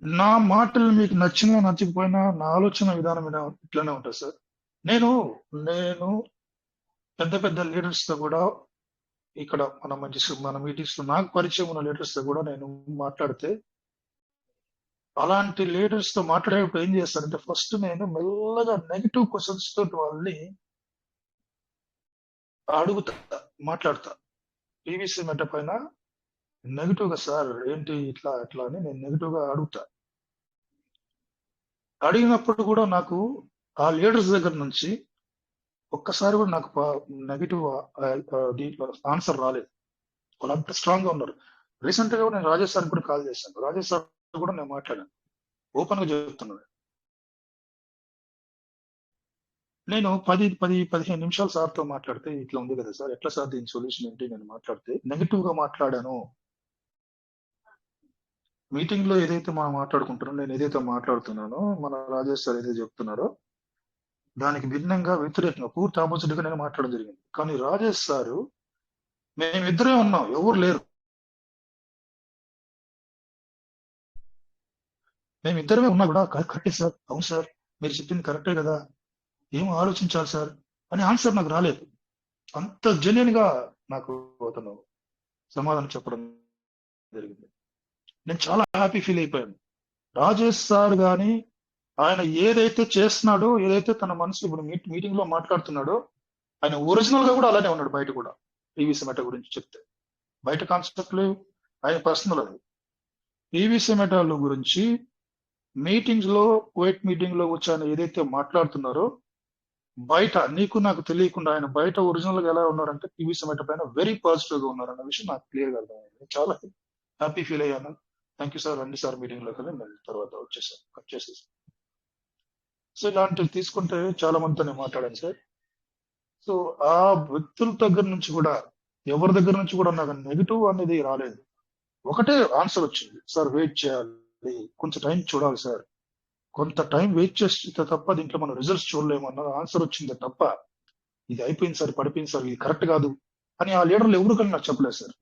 నా మాటలు మీకు నచ్చినా నచ్చకపోయినా నా ఆలోచన విధానం ఇట్లానే ఉంటుంది సార్. నేను పెద్ద పెద్ద లీడర్స్ తో కూడా ఇక్కడ మన మీటింగ్స్ లో నాకు పరిచయం ఉన్న లీడర్స్ తో కూడా నేను మాట్లాడితే, అలాంటి లీడర్స్ తో మాట్లాడేటప్పుడు ఏం చేస్తారంటే, ఫస్ట్ నేను మెల్లగా నెగిటివ్ క్వశ్చన్స్ తోటి వాళ్ళని అడుగుతా, మాట్లాడతా. టీవీసీ మెట పైన నెగిటివ్ గా, సార్ ఏంటి ఇట్లా అని నేను నెగిటివ్ గా అడుగుతా. అడిగినప్పుడు కూడా నాకు ఆ లీడర్స్ దగ్గర నుంచి ఒక్కసారి కూడా నాకు నెగిటివ్ దీంట్లో ఆన్సర్ రాలేదు. వాళ్ళు అంత స్ట్రాంగ్ గా ఉన్నారు. రీసెంట్ గా నేను రాజేష్ సార్ కూడా కాల్ చేశాను. రాజేష్ సార్ కూడా నేను మాట్లాడాను, ఓపెన్ గా చెప్తున్నాను. నేను 15 నిమిషాలు సార్తో మాట్లాడితే, ఇట్లా ఉంది కదా సార్, ఎట్లా సార్ దీని సొల్యూషన్ ఏంటి నేను మాట్లాడితే నెగిటివ్ గా మాట్లాడాను. మీటింగ్ లో ఏదైతే మనం మాట్లాడుకుంటున్నాం, నేను ఏదైతే మాట్లాడుతున్నానో, మన రాజేష్ సార్ ఏదైతే చెప్తున్నారో దానికి భిన్నంగా, వ్యతిరేకంగా, పూర్తి ఆపోజిట్ గా నేను మాట్లాడడం జరిగింది. కానీ రాజేష్ సారు, మేమిద్దరే ఉన్నాం, ఎవరు లేరు, మేమిద్దరమే ఉన్నా కూడా కరెక్టే సార్, అవును సార్ మీరు చెప్పింది కరెక్టే కదా, ఏం ఆలోచించాలి సార్ అని ఆన్సర్ నాకు రాలేదు. అంత జెన్యున్ గా నాకు అతను సమాధానం చెప్పడం జరిగింది. నేను చాలా హ్యాపీ ఫీల్ అయిపోయాను. రాజేష్ సార్ గాని ఆయన ఏదైతే చేస్తున్నాడో, ఏదైతే తన మనసు ఇప్పుడు మీటింగ్ లో మాట్లాడుతున్నాడో, ఆయన ఒరిజినల్ గా కూడా అలానే ఉన్నాడు. బయట కూడా టీవీసీ మెట గురించి చెప్తే, బయట కాన్సెప్ట్లు ఆయన పర్సనల్. అది టీవీసీ మెటాల గురించి మీటింగ్స్ లో, క్వైట్ మీటింగ్ లో వచ్చి ఆయన ఏదైతే మాట్లాడుతున్నారో, బయట నీకు నాకు తెలియకుండా ఆయన బయట ఒరిజినల్ గా ఎలా ఉన్నారంటే టీవీసీ మెట పైన వెరీ పాజిటివ్ గా ఉన్నారన్న విషయం నాకు క్లియర్ గా అర్థమైంది. చాలా హ్యాపీ ఫీల్ అయ్యాను. థ్యాంక్ యూ సార్, రండి సార్ మీటింగ్ లోకి వెళ్ళి మళ్ళీ తర్వాత కట్ చేసేసి. సో ఇలాంటివి తీసుకుంటే చాలా మందితో నేను మాట్లాడాను సార్. సో ఆ వ్యక్తుల దగ్గర నుంచి కూడా, ఎవరి దగ్గర నుంచి కూడా నాకు నెగిటివ్ అనేది రాలేదు. ఒకటే ఆన్సర్ వచ్చింది, సార్ వెయిట్ చేయాలి, కొంచెం టైం చూడాలి సార్, కొంత టైం వెయిట్ చేస్తే తప్ప దీంట్లో మనం రిజల్ట్స్ చూడలేము అన్న ఆన్సర్ వచ్చింది తప్ప, ఇది అయిపోయింది సార్, పడిపోయింది సార్, ఇది కరెక్ట్ కాదు అని ఆ లీడర్లు ఎవరు కానీ నాకు చెప్పలేదు సార్.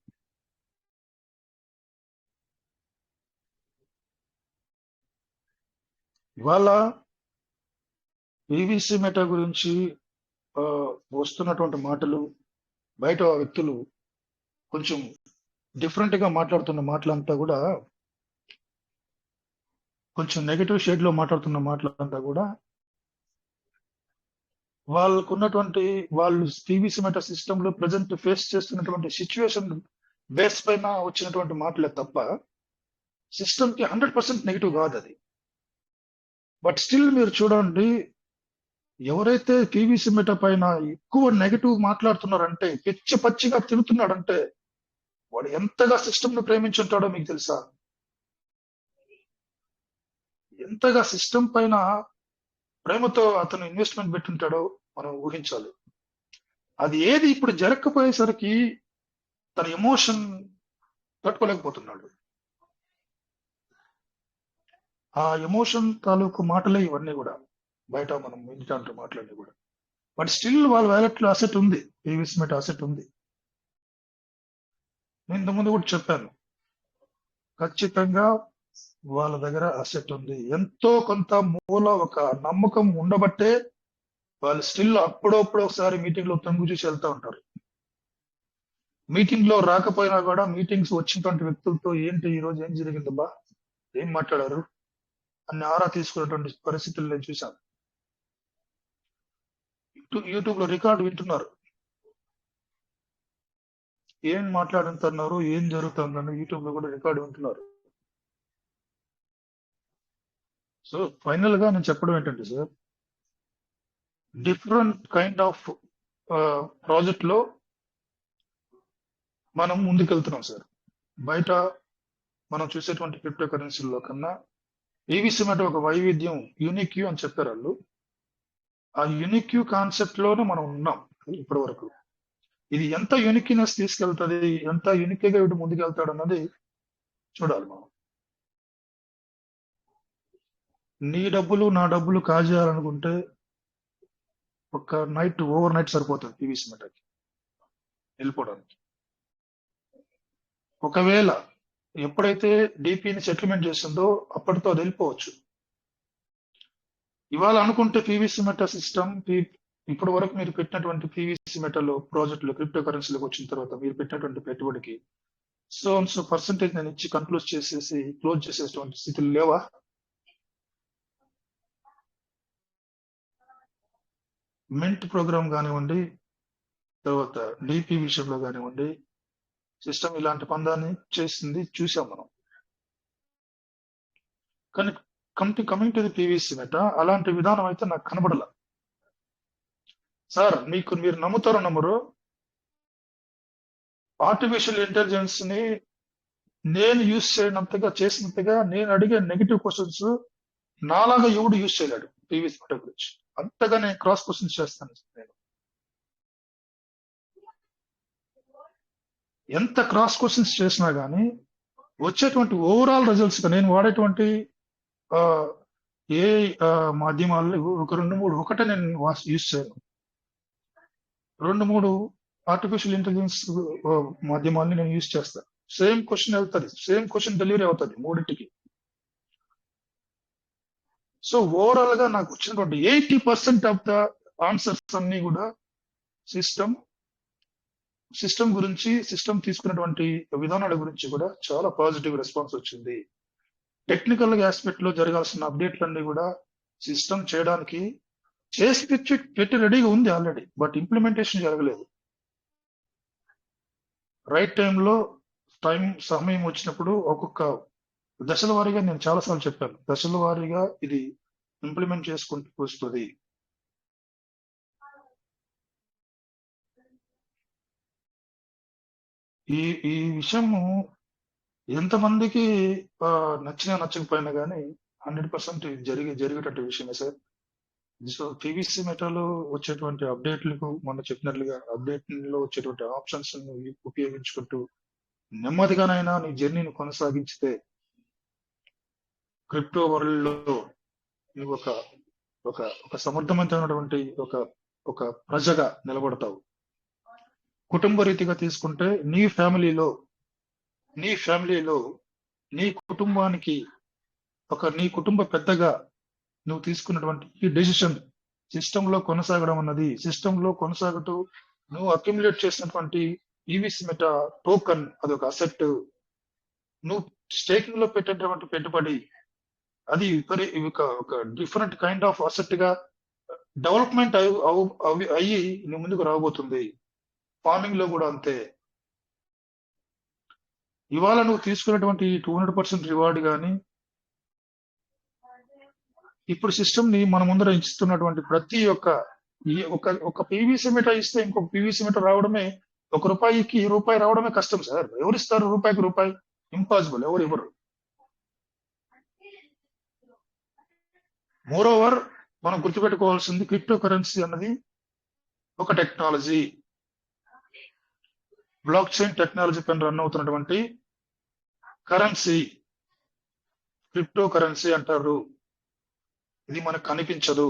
ఇవాళ పీవీసీ మెటా గురించి వస్తున్నటువంటి మాటలు, బయట వ్యక్తులు కొంచెం డిఫరెంట్ గా మాట్లాడుతున్న మాటలంతా కూడా, కొంచెం నెగిటివ్ షేడ్ లో మాట్లాడుతున్న మాటలంతా కూడా వాళ్ళకు ఉన్నటువంటి వాళ్ళు పీవీసీ మెటా సిస్టమ్ లో ప్రజెంట్ ఫేస్ చేస్తున్నటువంటి సిచ్యువేషన్ బేస్ పైన వచ్చినటువంటి మాటలే తప్ప సిస్టమ్ కి 100% నెగిటివ్ కాదు అది. బట్ స్టిల్ మీరు చూడండి, ఎవరైతే పీవీసీ మెటా పైన ఎక్కువ నెగిటివ్ మాట్లాడుతున్నారంటే, పిచ్చి పచ్చిగా తిరుగుతున్నాడంటే వాడు ఎంతగా సిస్టమ్ ను ప్రేమించుంటాడో మీకు తెలుసా? ఎంతగా సిస్టమ్ పైన ప్రేమతో అతను ఇన్వెస్ట్మెంట్ పెట్టుంటాడో మనం ఊహించాలి. అది ఏది ఇప్పుడు జరగకపోయేసరికి తన ఎమోషన్ తట్టుకోలేకపోతున్నాడు. ఆ ఎమోషన్ తాలూకు మాటలే ఇవన్నీ కూడా, బయట మనం వింటాంటూ మాటలన్నీ కూడా. బట్ స్టిల్ వాళ్ళ వ్యాలెట్ లో అసెట్ ఉంది, పీవీసీ మెటా అసెట్ ఉంది. నేను ఇంతకుముందు కూడా చెప్పాను, ఖచ్చితంగా వాళ్ళ దగ్గర అసెట్ ఉంది. ఎంతో కొంత మూల ఒక నమ్మకం ఉండబట్టే వాళ్ళు స్టిల్ అప్పుడప్పుడు ఒకసారి మీటింగ్ లో తొంగు చూసి వెళ్తా ఉంటారు. మీటింగ్ లో రాకపోయినా కూడా మీటింగ్స్ వచ్చినటువంటి వ్యక్తులతో ఏంటి ఈ రోజు ఏం జరిగిందబ్బా, ఏం మాట్లాడారు అని ఆరా తీసుకున్నటువంటి పరిస్థితులు నేను చూశాను. యూట్యూబ్ లో రికార్డు వింటున్నారు, ఏం మాట్లాడుతున్నారు, ఏం జరుగుతుందని యూట్యూబ్ లో కూడా రికార్డు వింటున్నారు. సో ఫైనల్ గా నేను చెప్పడం ఏంటంటే sir, different kind of project లో మనం ముందుకెళ్తున్నాం సార్. బయట మనం చూసేటువంటి క్రిప్టో కరెన్సీల్లో కన్నా పీవీసీ మెటా ఒక వైవిధ్యం, యూనిక్ యూ అని చెప్పారు వాళ్ళు. ఆ యూనిక్ యూ కాన్సెప్ట్ లోనే మనం ఉన్నాం ఇప్పటి వరకు. ఇది ఎంత యూనిక్నెస్ తీసుకెళ్తుంది, ఎంత యూనిక్ గా వీడు ముందుకెళ్తాడు అన్నది చూడాలి మనం. నీ డబ్బులు నా డబ్బులు కాజేయాలనుకుంటే ఒక నైట్, ఓవర్ నైట్ సరిపోతుంది పీవీసీ మెటాకి వెళ్ళిపోవడానికి. ఒకవేళ ఎప్పుడైతే డిపిని సెటిల్మెంట్ చేస్తుందో అప్పటితో అది వెళ్ళిపోవచ్చు. ఇవాళ అనుకుంటే పీవీసీ మెటా సిస్టమ్ ఇప్పటి వరకు మీరు పెట్టినటువంటి పీవీసీ మెటాలో ప్రాజెక్టులు క్రిప్టో కరెన్సీలకు వచ్చిన తర్వాత మీరు పెట్టినటువంటి పెట్టుబడికి సో పర్సంటేజ్ నేను ఇచ్చి కన్క్లూజ్ చేసేసి క్లోజ్ చేసేటువంటి స్థితులు లేవా? మింట్ ప్రోగ్రామ్ కానివ్వండి, తర్వాత డిపి విషయంలో కానివ్వండి, సిస్టమ్ ఇలాంటి పందాన్ని చేసింది చూసాం మనం. కానీ coming to the PVC meta అలాంటి విధానం అయితే నాకు కనబడల సార్. మీరు నమ్ముతారో నమ్మరు, ఆర్టిఫిషియల్ ఇంటెలిజెన్స్ ని నేను యూజ్ చేసినంతగా నేను అడిగే నెగిటివ్ క్వశ్చన్స్ నాలాగా ఎవడు యూజ్ చేయలేడు పీవీసీ మెటా గురించి. అంతగా నేను క్రాస్ క్వశ్చన్స్ చేస్తాను. నేను ఎంత క్రాస్ క్వశ్చన్స్ చేసినా కానీ వచ్చేటువంటి ఓవరాల్ రిజల్ట్స్, నేను వాడేటువంటి ఏ మాధ్యమాల్లో ఒక 2-3 ఒకటే నేను యూజ్ చేయను. 2-3 ఆర్టిఫిషియల్ ఇంటెలిజెన్స్ మాధ్యమాల్ని నేను యూజ్ చేస్తాను. సేమ్ క్వశ్చన్ వెళ్తుంది, సేమ్ క్వశ్చన్ డెలివరీ అవుతుంది మూడింటికి. సో ఓవరాల్ గా నాకు వచ్చినటువంటి 80% ఆఫ్ ద ఆన్సర్స్ అన్ని కూడా సిస్టమ్ గురించి, సిస్టమ్ తీసుకున్నటువంటి విధానాల గురించి కూడా చాలా పాజిటివ్ రెస్పాన్స్ వచ్చింది. టెక్నికల్ ఆస్పెక్ట్ లో జరగాల్సిన అప్డేట్లన్నీ కూడా సిస్టమ్ చేయడానికి చేసి పెట్టి రెడీగా ఉంది ఆల్రెడీ, బట్ ఇంప్లిమెంటేషన్ జరగలేదు. రైట్ టైంలో సమయం వచ్చినప్పుడు ఒక్కొక్క దశల వారీగా, నేను చాలాసార్లు చెప్పాను, దశల వారీగా ఇది ఇంప్లిమెంట్ చేసుకుంటూ వస్తుంది. ఈ విషయము ఎంతమందికి నచ్చకపోయినా కానీ 100% జరిగేటట్టు విషయమే సార్. సో పీవీసీ మెటాలో వచ్చేటువంటి అప్డేట్లకు, మొన్న చెప్పినట్లుగా అప్డేట్లో వచ్చేటువంటి ఆప్షన్స్ ఉపయోగించుకుంటూ నెమ్మదిగానైనా నీ జర్నీని కొనసాగించితే క్రిప్టో వరల్డ్ లో నువ్వు ఒక సమర్థవంతమైనటువంటి ఒక ప్రజగా నిలబడతావు. కుటుంబ రీతిగా తీసుకుంటే నీ ఫ్యామిలీలో నీ కుటుంబానికి నీ కుటుంబ పెద్దగా నువ్వు తీసుకున్నటువంటి ఈ డెసిషన్ సిస్టమ్ లో కొనసాగడం అన్నది, సిస్టమ్ లో కొనసాగుతూ నువ్వు అక్యుములేట్ చేసినటువంటి పీవీసీ మెటా టోకన్ అదొక అసెట్. నువ్వు స్టేకింగ్ లో పెట్టేటువంటి పెట్టుబడి అది ఒక డిఫరెంట్ కైండ్ ఆఫ్ అసెట్ గా డెవలప్మెంట్ అయ్యి నీ ముందుకు రాబోతుంది. ఫార్మింగ్ లో కూడా అంతే. ఇవాళ నువ్వు తీసుకున్నటువంటి 200% రివార్డ్ కానీ, ఇప్పుడు సిస్టమ్ ని మన ముందర ఇస్తున్నటువంటి ప్రతి ఒక్క ఒక పీవీసీ మీటర్ ఇస్తే ఇంకొక పీవీసీ మీటర్ రావడమే, ₹1కి రూపాయి రావడమే కష్టం సార్. ఎవరిస్తారు రూపాయికి రూపాయి? ఇంపాసిబుల్, ఎవరు ఇవ్వరు. మోరోవర్ మనం గుర్తుపెట్టుకోవాల్సింది, క్రిప్టో కరెన్సీ అన్నది ఒక టెక్నాలజీ, బ్లాక్ చైన్ టెక్నాలజీ పైన రన్ అవుతున్నటువంటి కరెన్సీ, క్రిప్టో కరెన్సీ అంటారు. ఇది మనకు కనిపించదు,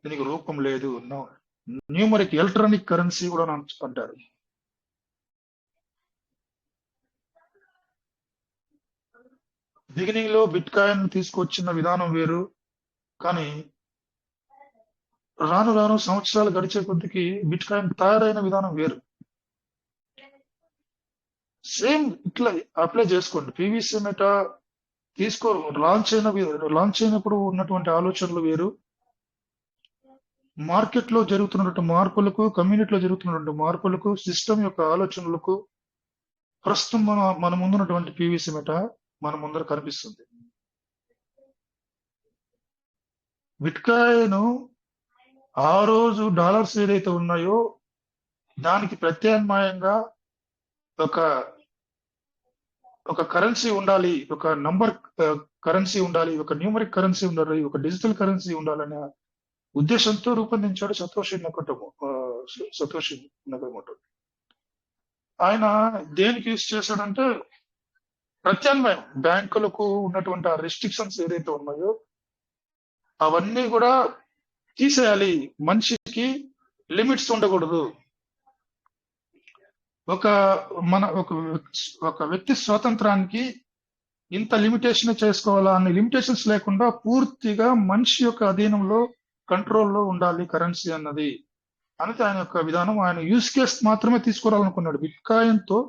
దీనికి రూపం లేదు. న్యూమరిక్ ఎలక్ట్రానిక్ కరెన్సీ కూడా అంటారు. బిగినింగ్ లో బిట్ కాయిన్ తీసుకొచ్చిన విధానం వేరు, కానీ రాను రాను సంవత్సరాలు గడిచే కొద్దికి బిట్ కాయిన్ తయారైన విధానం వేరు. సేమ్ ఇట్లా అప్లై చేసుకోండి. పీవీసీ మెటా లాంచ్ అయినప్పుడు ఉన్నటువంటి ఆలోచనలు వేరు, మార్కెట్ లో జరుగుతున్నటువంటి మార్పులకు, కమ్యూనిటీలో జరుగుతున్నటువంటి మార్పులకు, సిస్టమ్ యొక్క ఆలోచనలకు ప్రస్తుతం మన ముందున్నటువంటి పీవీసీ మెటా మన ముందర కనిపిస్తుంది. బిట్ కాయిన్ ఆ రోజు డాలర్స్ ఏదైతే ఉన్నాయో దానికి ప్రత్యామ్నాయంగా ఒక కరెన్సీ ఉండాలి, ఒక నంబర్ కరెన్సీ ఉండాలి, ఒక న్యూమరిక్ కరెన్సీ ఉండాలి, ఒక డిజిటల్ కరెన్సీ ఉండాలనే ఉద్దేశంతో రూపొందించాడు సతోషి నకమోటో. ఆయన దేనికి యూజ్ చేశాడంటే, ప్రత్యామ్నాయం, బ్యాంకులకు ఉన్నటువంటి ఆ రెస్ట్రిక్షన్స్ ఏదైతే ఉన్నాయో అవన్నీ కూడా తీసేయాలి. మనిషికి లిమిట్స్ ఉండకూడదు. ఒక వ్యక్తి స్వాతంత్రానికి ఇంత లిమిటేషన్ చేసుకోవాలా అనే లిమిటేషన్స్ లేకుండా పూర్తిగా మనిషి యొక్క అధీనంలో, కంట్రోల్లో ఉండాలి కరెన్సీ అన్నది అనేది ఆయన యొక్క విధానం. ఆయన యూస్ కేస్ మాత్రమే తీసుకురావాలనుకున్నాడు. బిట్ కాయిన్ తో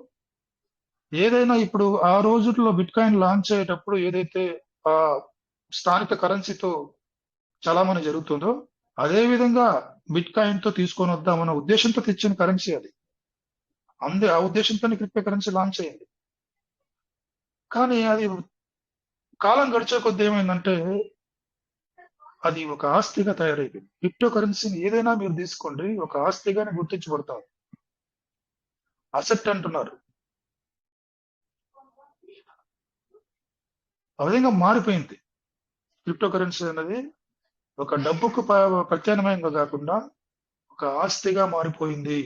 ఏదైనా, ఇప్పుడు ఆ రోజుల్లో బిట్ కాయిన్ లాంచ్ అయ్యేటప్పుడు ఏదైతే ఆ స్థానిక కరెన్సీతో చలామణి జరుగుతుందో అదే విధంగా బిట్ కాయిన్ తో తీసుకొని వద్దామన్న ఉద్దేశంతో తెచ్చిన కరెన్సీ అది. ఆ ఉద్దేశంతో క్రిప్టో కరెన్సీ లాంచ్ అయింది. కానీ అది కాలం గడిచే కొద్ది ఏమైందంటే అది ఒక ఆస్తిగా తయారైపోయింది. క్రిప్టో కరెన్సీని ఏదైనా మీరు తీసుకోండి, ఒక ఆస్తిగానే గుర్తించబడతారు. అసెట్ అంటున్నారు. ఆ విధంగా మారిపోయింది. క్రిప్టో కరెన్సీ అనేది ఒక డబ్బుకు ప్రత్యామ్నాయంగా కాకుండా ఒక ఆస్తిగా మారిపోయింది.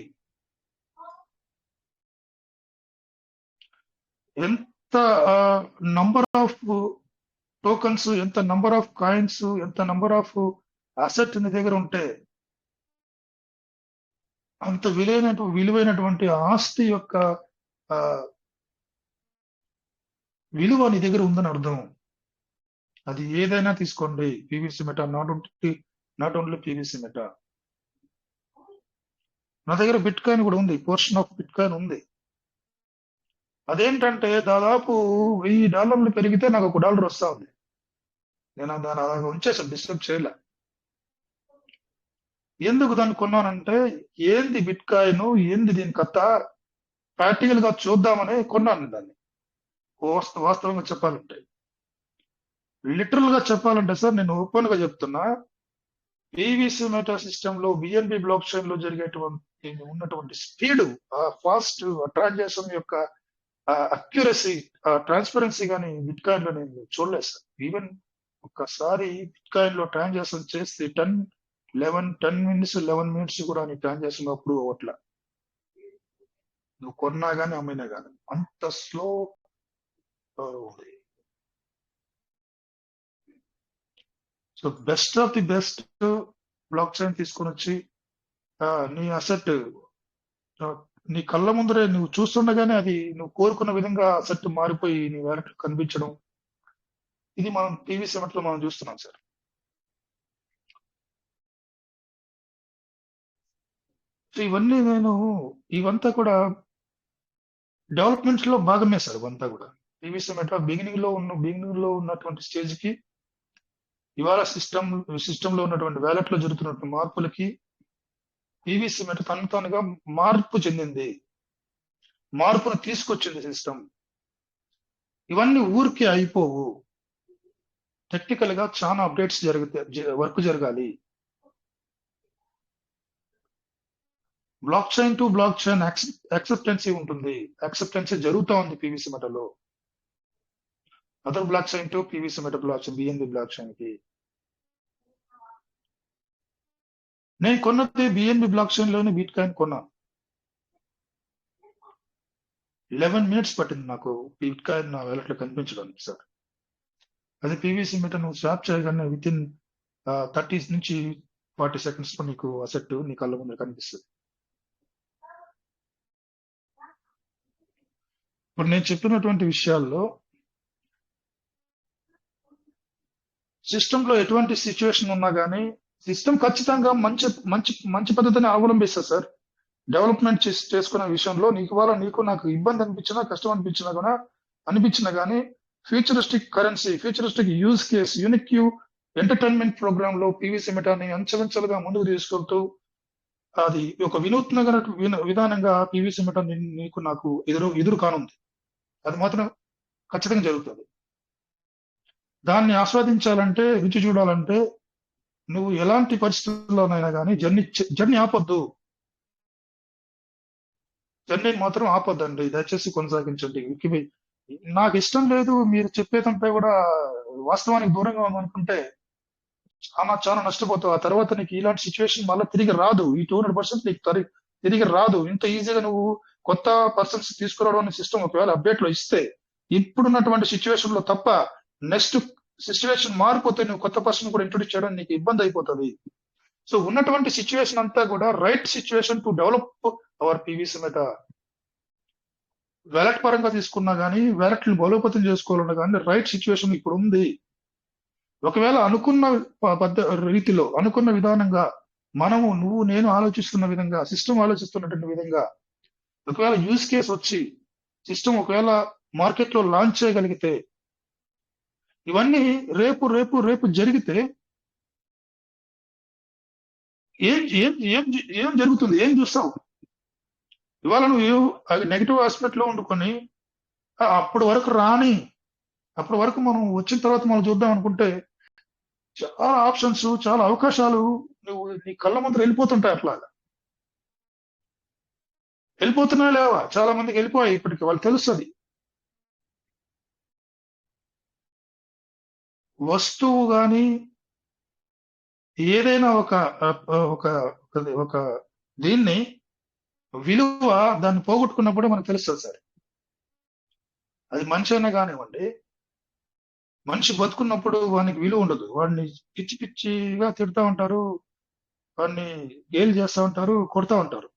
ఎంత నంబర్ ఆఫ్ టోకన్స్, ఎంత నంబర్ ఆఫ్ కాయిన్స్, ఎంత నంబర్ ఆఫ్ అసెట్ నీ దగ్గర ఉంటే అంత విలువైనటువంటి ఆస్తి యొక్క విలువ నీ దగ్గర ఉందని అర్థం. అది ఏదైనా తీసుకోండి, PVC meta, not only PVC meta. నా దగ్గర బిట్ కాయిన్ కూడా ఉంది, పోర్షన్ ఆఫ్ బిట్ కాయిన్ ఉంది. అదేంటంటే దాదాపు $1000 పెరిగితే నాకు $1 వస్తా ఉంది. నేను దాన్ని అలాగ ఉంచేసాను, డిస్టర్బ్ చేయలే. ఎందుకు దాన్ని కొన్నానంటే, ఏంది బిట్ కాయిన్, ఏంది దీని కథ, ప్రాక్టికల్ గా చూద్దామని కొన్నాను దాన్ని. వాస్తవంగా చెప్పాలంటే, లిటరల్ గా చెప్పాలంటే సార్, నేను ఓపెన్ గా చెప్తున్నా, పీవీసీ మెటా సిస్టమ్ లో, బిఎన్బి బ్లాక్ చైన్ లో జరిగేటువంటి ఉన్నటువంటి స్పీడ్, ఫాస్ట్ ట్రాన్సాక్షన్ యొక్క అక్యురసీ, ట్రాన్స్పరెన్సీ కానీ బిట్ కాయిన్ లో నేను చూడలేదు సార్. ఈవెన్ ఒక్కసారి బిట్ కాయిన్ లో ట్రాన్సాక్షన్ చేస్తే 10 minutes 11 minutes కూడా నీ ట్రాన్సాక్షన్ అప్రూవ్ అవ్వట్లా, నువ్వు కొన్నా గానీ అమ్మినా గానీ. అంత స్లో ఉంది. So best of the best block chain తీసుకొని వచ్చి నీ అసెట్ నీ కళ్ళ ముందరే నువ్వు చూస్తుండగానే అది నువ్వు కోరుకున్న విధంగా అసెట్ మారిపోయి నీ వ్యాలెట్ కనిపించడం, ఇది మనం పీవీసీ మెటాలో మనం చూస్తున్నాం సార్. సో ఇవంతా కూడా డెవలప్మెంట్స్ లో భాగమే సార్. ఇవంతా కూడా పీవీసీ మెటా బిగినింగ్ లో ఉన్నటువంటి స్టేజ్ కి ఇవాళ సిస్టమ్ లో ఉన్నటువంటి వ్యాలెట్ లో జరుగుతున్నటువంటి మార్పులకి పీవీసీ మెట తను తానుగా మార్పు చెందింది, మార్పును తీసుకొచ్చింది సిస్టమ్. ఇవన్నీ ఊరికే అయిపోవు, టెక్నికల్ గా చాలా అప్డేట్స్ వర్క్ జరగాలి. Block chain to block chain acceptancy ఉంటుంది, యాక్సెప్టెన్సీ జరుగుతూ ఉంది పీవీసీ మెటలో. Other block chain to PVC meta block chain, BNB block chain కి. నేను కొన్నది బిఎన్బి బ్లాక్ చైన్ లోనే బిట్ కాయిన్ కొన్నాను. 11 minutes పట్టింది నాకు బిట్ కాయిన్ నా వ్యాలెట్ లో కనిపించడానికి సార్. అది పీవీసీ మెట నువ్వు స్వాప్ చేయగానే విత్ ఇన్ 30 నుంచి 40 seconds లో నీకు అసెట్ నీ కళ్ళ ముందు కనిపిస్తుంది. ఇప్పుడు నేను చెప్పినటువంటి విషయాల్లో సిస్టమ్ లో ఎటువంటి సిచ్యువేషన్ ఉన్నా కానీ సిస్టమ్ ఖచ్చితంగా మంచి మంచి మంచి పద్ధతిని అవలంబిస్తుంది సార్. డెవలప్మెంట్ చేసుకునే విషయంలో నీకు నాకు ఇబ్బంది అనిపించినా, కష్టం అనిపించినా కానీ futuristic currency, futuristic use case, unique entertainment programme లో పీవీసీ మెటాని అంచెలంచెలుగా ముందుకు తీసుకెళ్తూ అది ఒక వినూత్న విధానంగా పీవీసీ మెటా నీకు నాకు ఎదురు కానుంది. అది మాత్రం ఖచ్చితంగా జరుగుతుంది. దాన్ని ఆస్వాదించాలంటే, రుచి చూడాలంటే నువ్వు ఎలాంటి పరిస్థితుల్లోనైనా కానీ జర్నీ ఆపొద్దు, జర్నీ మాత్రం ఆపొద్దండి, దయచేసి కొనసాగించండి. నాకు ఇష్టం లేదు మీరు చెప్పేదంతా కూడా వాస్తవానికి దూరంగా ఉందనుకుంటే చాలా చాలా నష్టపోతావు. ఆ తర్వాత నీకు ఇలాంటి సిచ్యువేషన్ మళ్ళీ తిరిగి రాదు. ఈ 200% నీకు తిరిగి రాదు. ఇంత ఈజీగా నువ్వు కొత్త పర్సన్స్ తీసుకురావడం అనే సిస్టమ్ ఒకవేళ అప్డేట్ లో ఇస్తే ఇప్పుడున్నటువంటి సిచ్యువేషన్ లో తప్ప నెక్స్ట్ సిచ్యువేషన్ మారిపోతే నువ్వు కొత్త పర్సన్ కూడా ఇంట్రొడ్యూస్ చేయడం నీకు ఇబ్బంది అయిపోతుంది. సో ఉన్నటువంటి సిచ్యువేషన్ అంతా కూడా right situation to develop our PVC Meta. Wallet పరంగా తీసుకున్నా కానీ వ్యాలెట్ని బలోపేతం చేసుకోవాలన్నా కానీ రైట్ సిచ్యువేషన్ ఇప్పుడు ఉంది. ఒకవేళ అనుకున్న రీతిలో, అనుకున్న విధానంగా నువ్వు నేను ఆలోచిస్తున్న విధంగా, సిస్టమ్ ఆలోచిస్తున్నటువంటి విధంగా ఒకవేళ యూజ్ కేస్ వచ్చి సిస్టమ్ ఒకవేళ మార్కెట్ లో లాంచ్ చేయగలిగితే, ఇవన్నీ రేపు రేపు రేపు జరిగితే ఏం ఏం ఏం ఏం జరుగుతుంది, ఏం చూస్తావు? ఇవాళ నువ్వు నెగిటివ్ ఆస్పెక్ట్ లో వండుకొని అప్పటి వరకు మనం వచ్చిన తర్వాత మనం చూద్దాం అనుకుంటే చాలా ఆప్షన్స్, చాలా అవకాశాలు నువ్వు నీ కళ్ళ ముందు వెళ్ళిపోతుంటాయి. అట్లాగా వెళ్ళిపోతున్నా లేవా? చాలా మందికి వెళ్ళిపోయాయి ఇప్పటికి, వాళ్ళు తెలుస్తుంది. వస్తువు కానీ ఏదైనా ఒక దీన్ని విలువ దాన్ని పోగొట్టుకున్నప్పుడే మనకు తెలుస్తుంది సార్. అది మనిషి అయినా కానివ్వండి, మనిషి బతుకున్నప్పుడు వానికి విలువ ఉండదు. వాడిని పిచ్చి పిచ్చిగా తిడతా ఉంటారు, వాడిని గేలి చేస్తూ ఉంటారు, కొడతా ఉంటారు.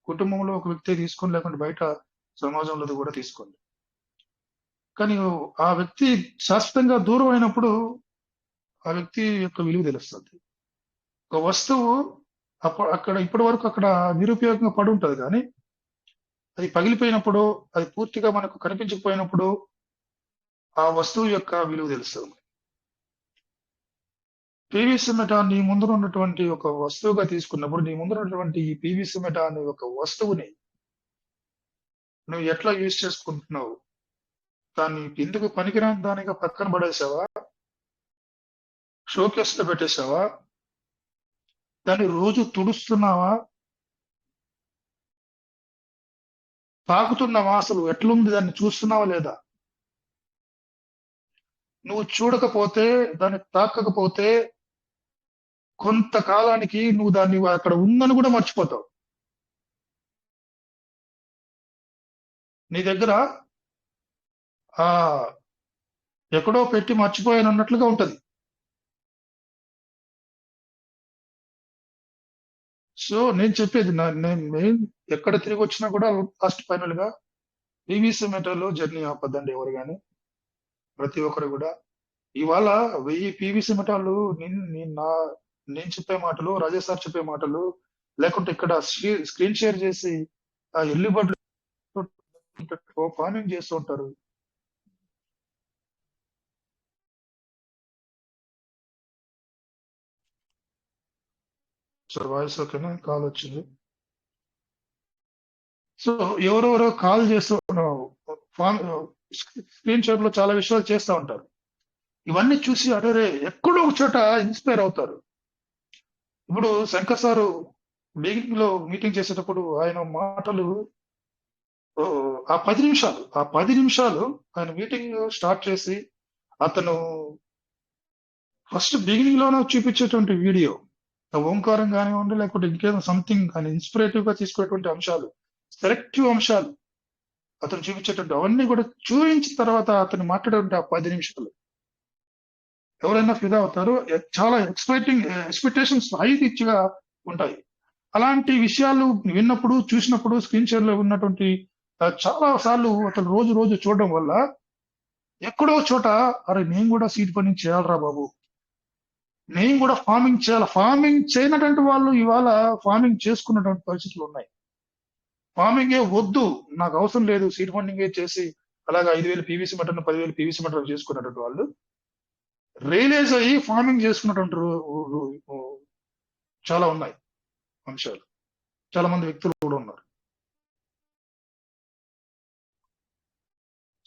కుటుంబంలో ఒక వ్యక్తి తీసుకొని, లేకుంటే బయట సమాజంలో కూడా తీసుకోండి. కానీ ఆ వ్యక్తి శాశ్వతంగా దూరం అయినప్పుడు ఆ వ్యక్తి యొక్క విలువ తెలుస్తుంది. ఒక వస్తువు అక్కడ ఇప్పటి వరకు అక్కడ నిరుపయోగంగా పడి ఉంటుంది, కానీ అది పగిలిపోయినప్పుడు, అది పూర్తిగా మనకు కనిపించకపోయినప్పుడు ఆ వస్తువు యొక్క విలువ తెలుస్తుంది. పీవీసీ మెటా నీ ముందర ఉన్నటువంటి ఒక వస్తువుగా తీసుకున్నప్పుడు, నీ ముందర ఉన్నటువంటి ఈ పీవీసీ మెటా అనే ఒక వస్తువుని నువ్వు ఎట్లా యూజ్ చేసుకుంటున్నావు? దాన్ని ఎందుకు పనికిరాని దానిగా పక్కన పడేసావా? షోకేస్ లో పెట్టేసావా? దాన్ని రోజు తుడుస్తున్నావా? తాకుతున్నావా? అసలు ఎట్లుంది దాన్ని చూస్తున్నావా లేదా? నువ్వు చూడకపోతే, దాన్ని తాకకపోతే కొంతకాలానికి నువ్వు దాన్ని అక్కడ ఉందని కూడా మర్చిపోతావు. నీ దగ్గర ఎక్కడో పెట్టి మర్చిపోయాను అన్నట్లుగా ఉంటది. సో నేను చెప్పేది, నేను ఎక్కడ తిరిగి వచ్చినా కూడా లాస్ట్ ఫైనల్ గా పీవీసీ మెటాలో జర్నీ ఆపద్దండి ఎవరు కానీ, ప్రతి ఒక్కరు కూడా. ఇవాళ 1000 పీవీసీ మెటాలు నేను చెప్పే మాటలు, రాజేష్ సార్ చెప్పే మాటలు, లేకుంటే ఇక్కడ స్క్రీన్ షేర్ చేసి ఆ ఎల్లి బడ్లు ఫార్మింగ్ చేస్తూ ఉంటారు. సార్ వాయిస్ ఓకేనా? కాల్ వచ్చింది. సో ఎవరెవరో కాల్ చేస్తూ స్క్రీన్ షాట్ లో చాలా విషయాలు చేస్తూ ఉంటారు. ఇవన్నీ చూసి అరే ఎక్కడో ఒక చోట ఇన్స్పైర్ అవుతారు. ఇప్పుడు శంకర్ సారు బిగినింగ్ లో మీటింగ్ చేసేటప్పుడు ఆయన మాటలు ఆ 10 నిమిషాలు ఆయన మీటింగ్ స్టార్ట్ చేసి అతను ఫస్ట్ బిగినింగ్ లోనే చూపించేటువంటి వీడియో, ఓంకారం కానివ్వండి, లేకపోతే ఇంకేదో సంథింగ్ ఆయన ఇన్స్పిరేటివ్ గా తీసుకునేటువంటి అంశాలు, సెలెక్టివ్ అంశాలు అతను చూపించేటువంటి అవన్నీ కూడా చూపించిన తర్వాత అతను మాట్లాడే ఆ 10 నిమిషాలు ఎవరైనా ఫిదా అవుతారు. చాలా ఎక్స్పెక్టేషన్స్ హై రిచ్గా ఉంటాయి. అలాంటి విషయాలు విన్నప్పుడు, చూసినప్పుడు స్క్రీన్ షేర్ లో ఉన్నటువంటి చాలా సార్లు అతను రోజు రోజు చూడడం వల్ల ఎక్కడో చోట అరే నేను కూడా సీడ్ ఫండింగ్ చేయాలరా బాబు, నేను కూడా ఫార్మింగ్ చేయాలి. ఫార్మింగ్ చేయనటువంటి వాళ్ళు ఇవాళ ఫార్మింగ్ చేసుకున్నటువంటి పరిస్థితులు ఉన్నాయి. ఫార్మింగే వద్దు, నాకు అవసరం లేదు, సీడ్ ఫండింగే చేసి అలాగా 5,000 పీవీసీ మటన్ 10,000 పీవీసీ మటన్ చేసుకున్నటువంటి వాళ్ళు రియలైజ్ అయ్యి ఫార్మింగ్ చేసుకున్నటువంటి చాలా ఉన్నాయి అంశాలు. చాలా మంది వ్యక్తులు కూడా ఉన్నారు.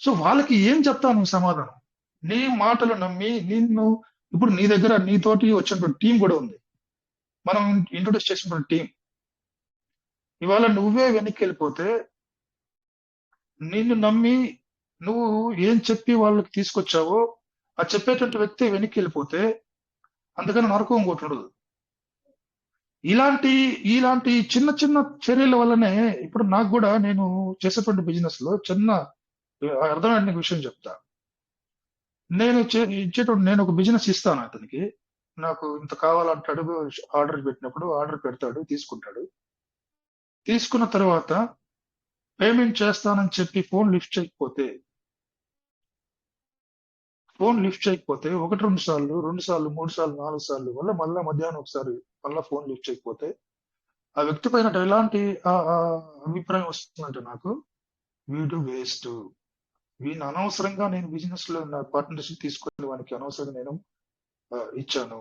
సో వాళ్ళకి ఏం చెప్తాను సమాధానం? నీ మాటలు నమ్మి నిన్ను ఇప్పుడు నీ దగ్గర నీతోటి వచ్చినటువంటి టీం కూడా ఉంది, మనం ఇంట్రొడ్యూస్ చేసినటువంటి టీం. ఇవాళ నువ్వే వెనక్కి వెళ్ళిపోతే, నిన్ను నమ్మి నువ్వు ఏం చెప్పి వాళ్ళకి తీసుకొచ్చావో ఆ చెప్పేటువంటి వ్యక్తి వెనక్కి వెళ్ళిపోతే అందుకని నరకం ఇంకోటి ఉండదు. ఇలాంటి చిన్న చిన్న చర్యల వల్లనే ఇప్పుడు నాకు కూడా నేను చేసేటువంటి బిజినెస్ లో చిన్న అర్థమైన విషయం చెప్తా. నేను ఒక బిజినెస్ ఇస్తాను అతనికి, నాకు ఇంత కావాలంటాడు, ఆర్డర్ పెట్టినప్పుడు ఆర్డర్ పెడతాడు, తీసుకుంటాడు. తీసుకున్న తర్వాత పేమెంట్ చేస్తానని చెప్పి ఫోన్ లిఫ్ట్ చేయకపోతే 1-2 సార్లు, 2 సార్లు, 3 సార్లు, 4 సార్లు మళ్ళా మధ్యాహ్నం ఒకసారి మళ్ళా ఫోన్ లిఫ్ట్ చేయకపోతే ఆ వ్యక్తి పైన ఎలాంటి అభిప్రాయం వస్తుందంటే నాకు, వీడు వేస్ట్, వీడిని అనవసరంగా నేను బిజినెస్ లో నా పార్ట్నర్షిప్ తీసుకుని వానికి అనవసరంగా నేను ఇచ్చాను,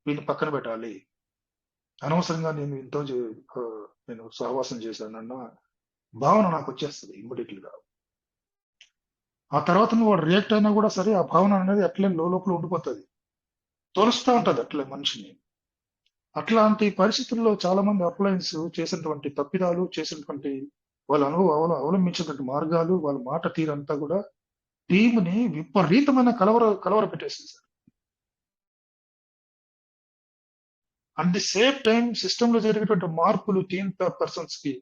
వీడిని పక్కన పెట్టాలి, అనవసరంగా నేను ఎంతో నేను సహవాసం చేశానన్న భావన నాకు వచ్చేస్తుంది ఇమ్మీడియట్లీ గా. ఆ తర్వాత నువ్వు వాడు రియాక్ట్ అయినా కూడా సరే, ఆ భావన అనేది అట్లే లోపల ఉండిపోతుంది, తోలుస్తూ ఉంటది అట్లే మనిషిని. అట్లాంటి పరిస్థితుల్లో చాలా మంది అప్లయన్స్ చేసినటువంటి తప్పిదాలు, చేసినటువంటి వాళ్ళ అవలంబించినటువంటి మార్గాలు, వాళ్ళ మాట తీరంతా కూడా టీంని విపరీతమైన కలవర పెట్టేసింది sir. At the same time system లో జరిగేటువంటి మార్పులు టీమ్ పర్సన్స్ కి,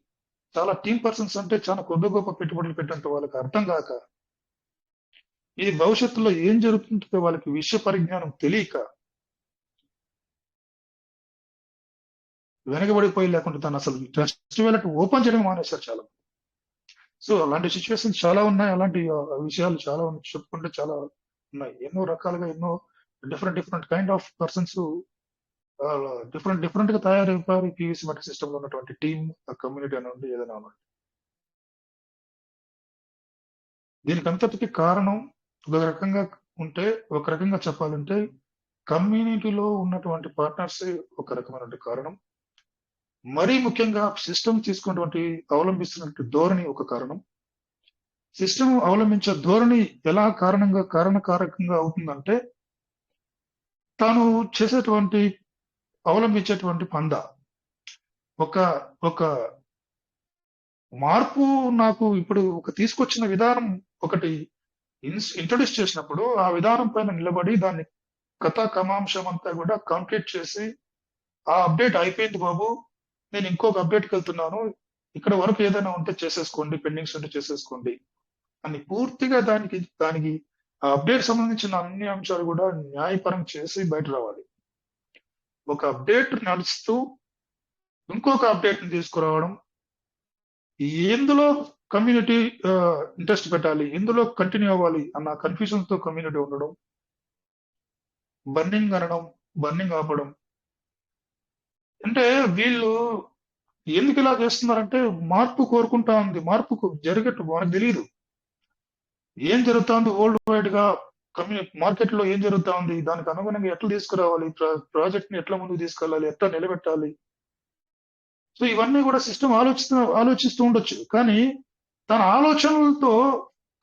చాలా టీమ్ పర్సన్స్ అంటే చాలా కొద్ది గొప్ప పెట్టుబడులు పెట్టినంత వాళ్ళకి అర్థం కాక, ఇది భవిష్యత్తులో ఏం జరుగుతుందో వాళ్ళకి విషయ పరిజ్ఞానం తెలియక వెనకబడిపోయి, లేకుంటే తను అసలు ట్రస్ట్ వాళ్ళకి ఓపెన్ చేయడం మానేశారు చాలా. సో అలాంటి సిచ్యువేషన్స్ చాలా ఉన్నాయి, అలాంటి విషయాలు చాలా చెప్పుకుంటే చాలా ఉన్నాయి. ఎన్నో రకాలుగా, ఎన్నో different kind of persons different గా తయారైపోయారు పీవీసీ మట్టి సిస్టమ్ లో ఉన్నటువంటి టీమ్, కమ్యూనిటీ అనండి, ఏదైనా అనండి. దీనికి అంతటికి కారణం ఒక రకంగా చెప్పాలంటే కమ్యూనిటీలో ఉన్నటువంటి పార్ట్నర్స్ ఒక రకమైనటువంటి కారణం, మరీ ముఖ్యంగా సిస్టమ్ తీసుకున్నటువంటి అవలంబిస్తున్నటువంటి ధోరణి ఒక కారణం. సిస్టమ్ అవలంబించే ధోరణి ఎలా కారణకారకంగా అవుతుందంటే, తాను చేసేటువంటి అవలంబించేటువంటి పంద ఒక మార్పు, నాకు ఇప్పుడు ఒక తీసుకొచ్చిన విధానం ఒకటి ఇంట్రొడ్యూస్ చేసినప్పుడు ఆ విధానం పైన నిలబడి దాన్ని కథా కమాంశం అంతా కూడా కంప్లీట్ చేసి, ఆ అప్డేట్ అయిపోయింది బాబు, నేను ఇంకొక అప్డేట్కి వెళ్తున్నాను, ఇక్కడ వరకు ఏదైనా ఉంటే చేసేసుకోండి, పెండింగ్స్ ఉంటే చేసేసుకోండి అని పూర్తిగా దానికి ఆ అప్డేట్ సంబంధించిన అన్ని అంశాలు కూడా న్యాయపరం చేసి బయట రావాలి. ఒక అప్డేట్ నడుస్తూ ఇంకొక అప్డేట్ ని తీసుకురావడం, ఎందులో కమ్యూనిటీ ఇంట్రెస్ట్ పెట్టాలి, ఎందులో కంటిన్యూ అవ్వాలి అన్న కన్ఫ్యూజన్ తో కమ్యూనిటీ ఉండడం, బర్నింగ్ ఆపడం. అంటే వీళ్ళు ఎందుకు ఇలా చేస్తున్నారంటే మార్పు కోరుకుంటా ఉంది, మార్పుకు జరిగేట్టు మనకు తెలియదు ఏం జరుగుతుంది వరల్డ్ వైడ్ గా మార్కెట్ లో ఏం జరుగుతా ఉంది, దానికి అనుగుణంగా ఎట్లా తీసుకురావాలి, ప్రాజెక్ట్ ని ఎట్లా ముందుకు తీసుకెళ్ళాలి, ఎట్లా నిలబెట్టాలి. సో ఇవన్నీ కూడా సిస్టమ్ ఆలోచిస్తూ ఉండొచ్చు, కానీ తన ఆలోచనలతో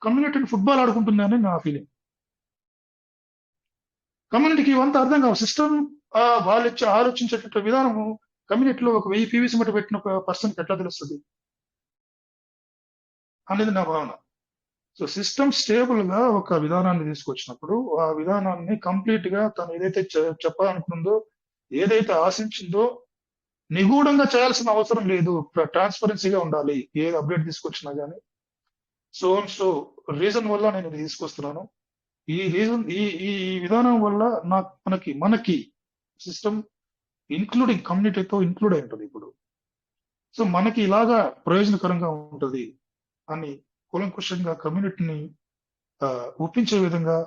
కమ్యూనిటీని ఫుట్బాల్ ఆడుకుంటుందని నా ఫీలింగ్. కమ్యూనిటీకి ఇవంతా అర్థం కావు. సిస్టమ్ వాళ్ళు ఆలోచించేట విధానము కమ్యూనిటీలో ఒక 1000 పీవీసీ మట్టి పెట్టిన పర్సన్కి ఎట్లా తెలుస్తుంది అనేది నా భావన. సో సిస్టమ్ స్టేబుల్ గా ఒక విధానాన్ని తీసుకొచ్చినప్పుడు ఆ విధానాన్ని కంప్లీట్ గా తను ఏదైతే చెప్పాలనుకుందో, ఏదైతే ఆశించిందో నిగూఢంగా చేయాల్సిన అవసరం లేదు. ట్రాన్స్పరెన్సీగా ఉండాలి ఏ అప్డేట్ తీసుకొచ్చినా గానీ. సో రీజన్ వల్ల నేను ఇది తీసుకొస్తున్నాను. ఈ రీజన్ ఈ ఈ విధానం వల్ల మనకి సిస్టమ్ ఇంక్లూడింగ్ కమ్యూనిటీతో ఇంక్లూడ్ అయి ఉంటుంది ఇప్పుడు. సో మనకి ఇలాగా ప్రయోజనకరంగా ఉంటుంది అని కూలంకుషంగా కమ్యూనిటీని ఒప్పించే విధంగా,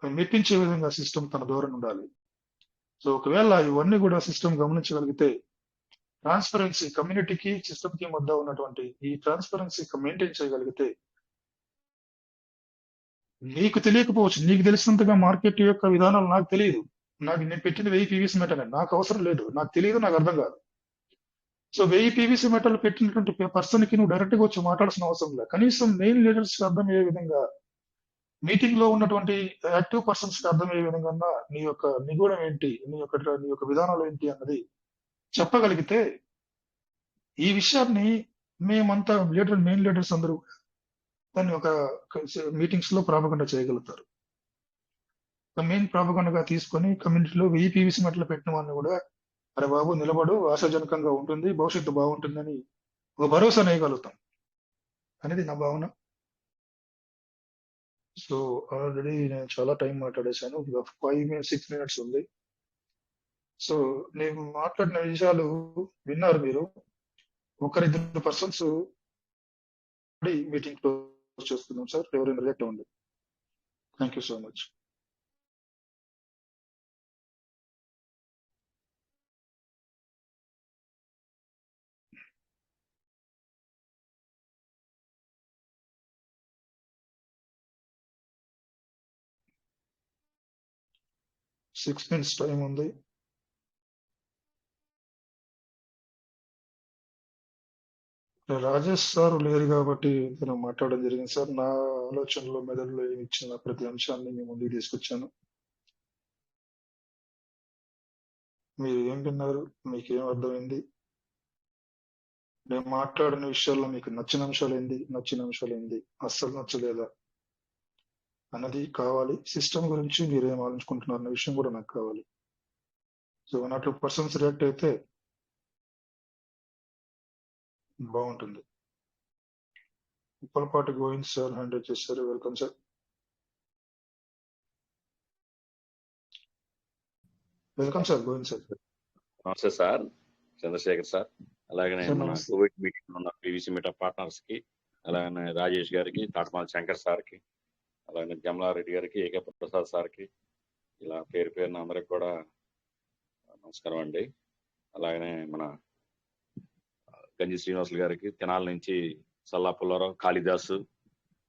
మెప్పించే విధంగా సిస్టమ్ తన ధోరణి ఉండాలి. సో ఒకవేళ ఇవన్నీ కూడా సిస్టమ్ గమనించగలిగితే, ట్రాన్స్పరెన్సీ కమ్యూనిటీకి సిస్టమ్ కి మధ్య ఉన్నటువంటి ఈ ట్రాన్స్పరెన్సీ మెయింటైన్ చేయగలిగితే, నీకు తెలియకపోవచ్చు, నీకు తెలిసినంతగా మార్కెట్ యొక్క విధానాలు నాకు తెలియదు. నేను పెట్టింది 1000 పీవీసీ మెటల్, నాకు అవసరం లేదు, నాకు తెలియదు, నాకు అర్థం కాదు. సో 1000 పీవీసీ మెటల్ పెట్టినటువంటి పర్సన్ కి నువ్వు డైరెక్ట్ గా వచ్చి మాట్లాడాల్సిన అవసరం లేదు. కనీసం మెయిన్ లీడర్స్ కి అర్థమయ్యే విధంగా, మీటింగ్ లో ఉన్నటువంటి యాక్టివ్ పర్సన్స్ కి అర్థమయ్యే విధంగా నీ యొక్క నిగూఢం ఏంటి, నీ యొక్క విధానాలు ఏంటి అన్నది చెప్పగలిగితే, ఈ విషయాన్ని మేమంతా మెయిన్ లీడర్స్ అందరూ దాన్ని ఒక మీటింగ్స్ లో ప్రాపగండా చేయగలుగుతారు. మెయిన్ ప్రాపగండగా తీసుకొని కమ్యూనిటీలో 1000 పీవీసీ మెటల్ పెట్టిన వాళ్ళని కూడా, అరే బాబు నిలబడు, ఆశాజనకంగా ఉంటుంది, భవిష్యత్తు బాగుంటుందని ఒక భరోసా నేయగలుగుతాం అనేది నా భావన. సో ఆల్రెడీ నేను చాలా టైం మాట్లాడేశాను, 6 minutes ఉంది. సో నేను మాట్లాడిన విషయాలు విన్నారు మీరు. 1-2 పర్సన్స్ మీటింగ్ క్లోజ్ చేస్తున్నాం సార్, ఎవరైనా రియాక్ట్ అవ్వండి. Thank you so much. Six minutes time ఉంది. రాజేష్ సార్ లేరు కాబట్టి నేను మాట్లాడడం జరిగింది సార్. నా ఆలోచనలో మెదడులో ఇచ్చిన ప్రతి అంశాన్ని మీ ముందుకు తీసుకొచ్చాను. మీరు ఏం విన్నారు, మీకు ఏం అర్థమైంది, నేను మాట్లాడిన విషయాల్లో మీకు నచ్చిన అంశాలు ఏంది, నచ్చిన అంశాలు ఏంది, అస్సలు నచ్చలేదా అన్నది కావాలి. సిస్టమ్ గురించి మీరు ఏం ఆలోచుకుంటున్నారు అన్న విషయం కూడా నాకు కావాలి. సో 1-2 పర్సన్స్ రియాక్ట్ అయితే బాగుంటుంది. ఉప్పలపాటి గోవింద్ సార్ హ్యాండ్ చేశారు, welcome sir. Welcome sir, Govind sir. నమస్తే సార్, చంద్రశేఖర్ సార్. అలాగే మన కోవిడ్ మీటింగ్ ఉన్న పీవీసీ మీటా పార్ట్నర్స్ కి, అలాగే రాజేష్ గారికి, తాటమాల శంకర్ సార్కి, అలాగే జమలారెడ్డి గారికి, ఏకే ప్రసాద్ సార్కి, ఇలా పేరు పేరున అందరికి కూడా నమస్కారం అండి. అలాగనే మన గంజి శ్రీనివాసులు గారికి, తెనాల నుంచి సల్లా పుల్లారావు, కాళిదాసు,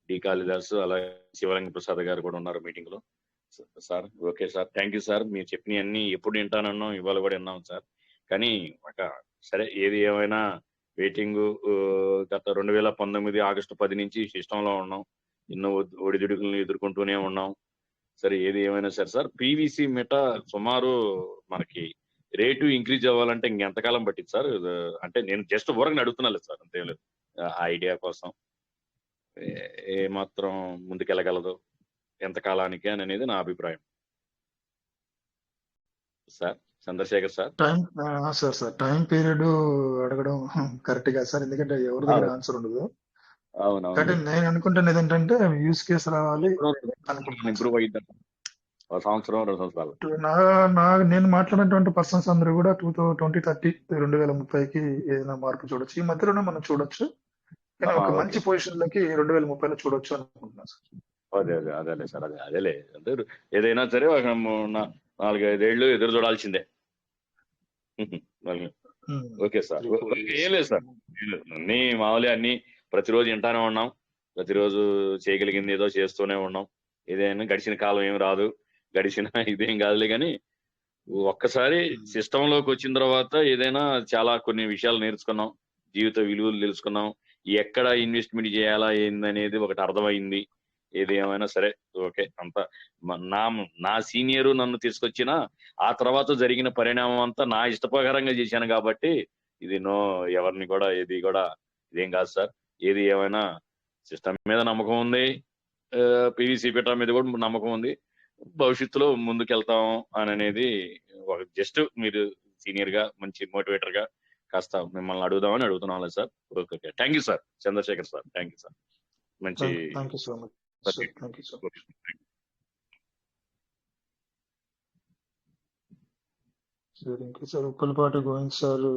డి కాళిదాసు, అలాగే శివలింగ ప్రసాద్ గారు కూడా ఉన్నారు మీటింగ్ లో. Sir okay sir, thank you sir. మీరు చెప్పినవన్నీ ఎప్పుడు వింటానన్నాం, ఇవాళ కూడా విన్నాం సార్. కానీ సరే, ఏది ఏమైనా వెయిటింగ్ గత 2019 ఆగస్టు 10 నుంచి సిస్టంలో ఉన్నాం, ఎన్నో ఒడిదుడుకులను ఎదుర్కొంటూనే ఉన్నాం. సరే ఏది ఏమైనా సరే సార్, పీవీసీ మీటా సుమారు మనకి రేటు ఇంక్రీజ్ అవ్వాలంటే ఇంకెంతకాలం పట్టింది సార్? అంటే నేను జస్ట్ ఊరకని అడుగుతున్నాను సార్, అంతేం లేదు. ఆ ఐడియా కోసం ఏ మాత్రం ముందుకెళ్ళగలదు, ఎంతకాలానికి అని అనేది నా అభిప్రాయం sir. Chandrasekhar sir. Time period అడగడం కరెక్ట్ గా సార్, ఎందుకంటే ఎవరి దగ్గర ఆన్సర్ ఉండదు. అంటే నేను అనుకుంటున్నది ఏంటంటే యూస్ కేసు రావాలి, ఇంప్రూవ్ అయ్యింది సంవత్సరం 2 సంవత్సరాలు. నేను మాట్లాడినటువంటి పర్సన్స్ అందరూ కూడా 2030 2030కి ఏదైనా మార్పు చూడొచ్చు. ఈ మధ్యలోనే మనం చూడొచ్చు, కానీ ఒక మంచి పొజిషన్ లోకి 2030లో చూడొచ్చు అనుకుంటున్నాను సార్. అదేలే సార్, అదేలే. ఏదైనా సరే 4-5 ఏళ్ళు ఎదురు చూడాల్సిందే. ఓకే సార్, ఏం లేదు సార్, అన్ని మామూలే, అన్ని ప్రతిరోజు వింటానే ఉన్నాం, ప్రతిరోజు చేయగలిగింది ఏదో చేస్తూనే ఉన్నాం. ఏదైనా గడిచిన కాలం ఏం రాదు, గడిచిన ఇదేం కాదులే కానీ ఒక్కసారి సిస్టమ్ లోకి వచ్చిన తర్వాత ఏదైనా చాలా కొన్ని విషయాలు నేర్చుకున్నాం, జీవిత విలువలు తెలుసుకున్నాం, ఎక్కడ ఇన్వెస్ట్మెంట్ చేయాలా ఏందనేది ఒకటి అర్థమైంది. ఏది ఏమైనా సరే ఓకే, అంత నా నా సీనియర్ నన్ను తీసుకొచ్చిన ఆ తర్వాత జరిగిన పరిణామం అంతా నా ఇష్టప్రకారంగా చేశాను కాబట్టి ఇది ఎవరిని కూడా ఇది కూడా ఇదేం కాదు సార్. ఏది ఏమైనా సిస్టమ్ మీద నమ్మకం ఉంది, పివిసి పీఠ మీద కూడా నమ్మకం ఉంది. భవిష్యత్తులో ముందుకెళ్తాం అని అనేది ఒక జస్ట్ మీరు సీనియర్ గా మంచి మోటివేటర్ గా కాస్త మిమ్మల్ని అడుగుదామని అడుగుతున్నాం sir. Okay, thank you sir Chandrasekhar sir, thank you sir. మంచి sir. Uppalapati Govind sir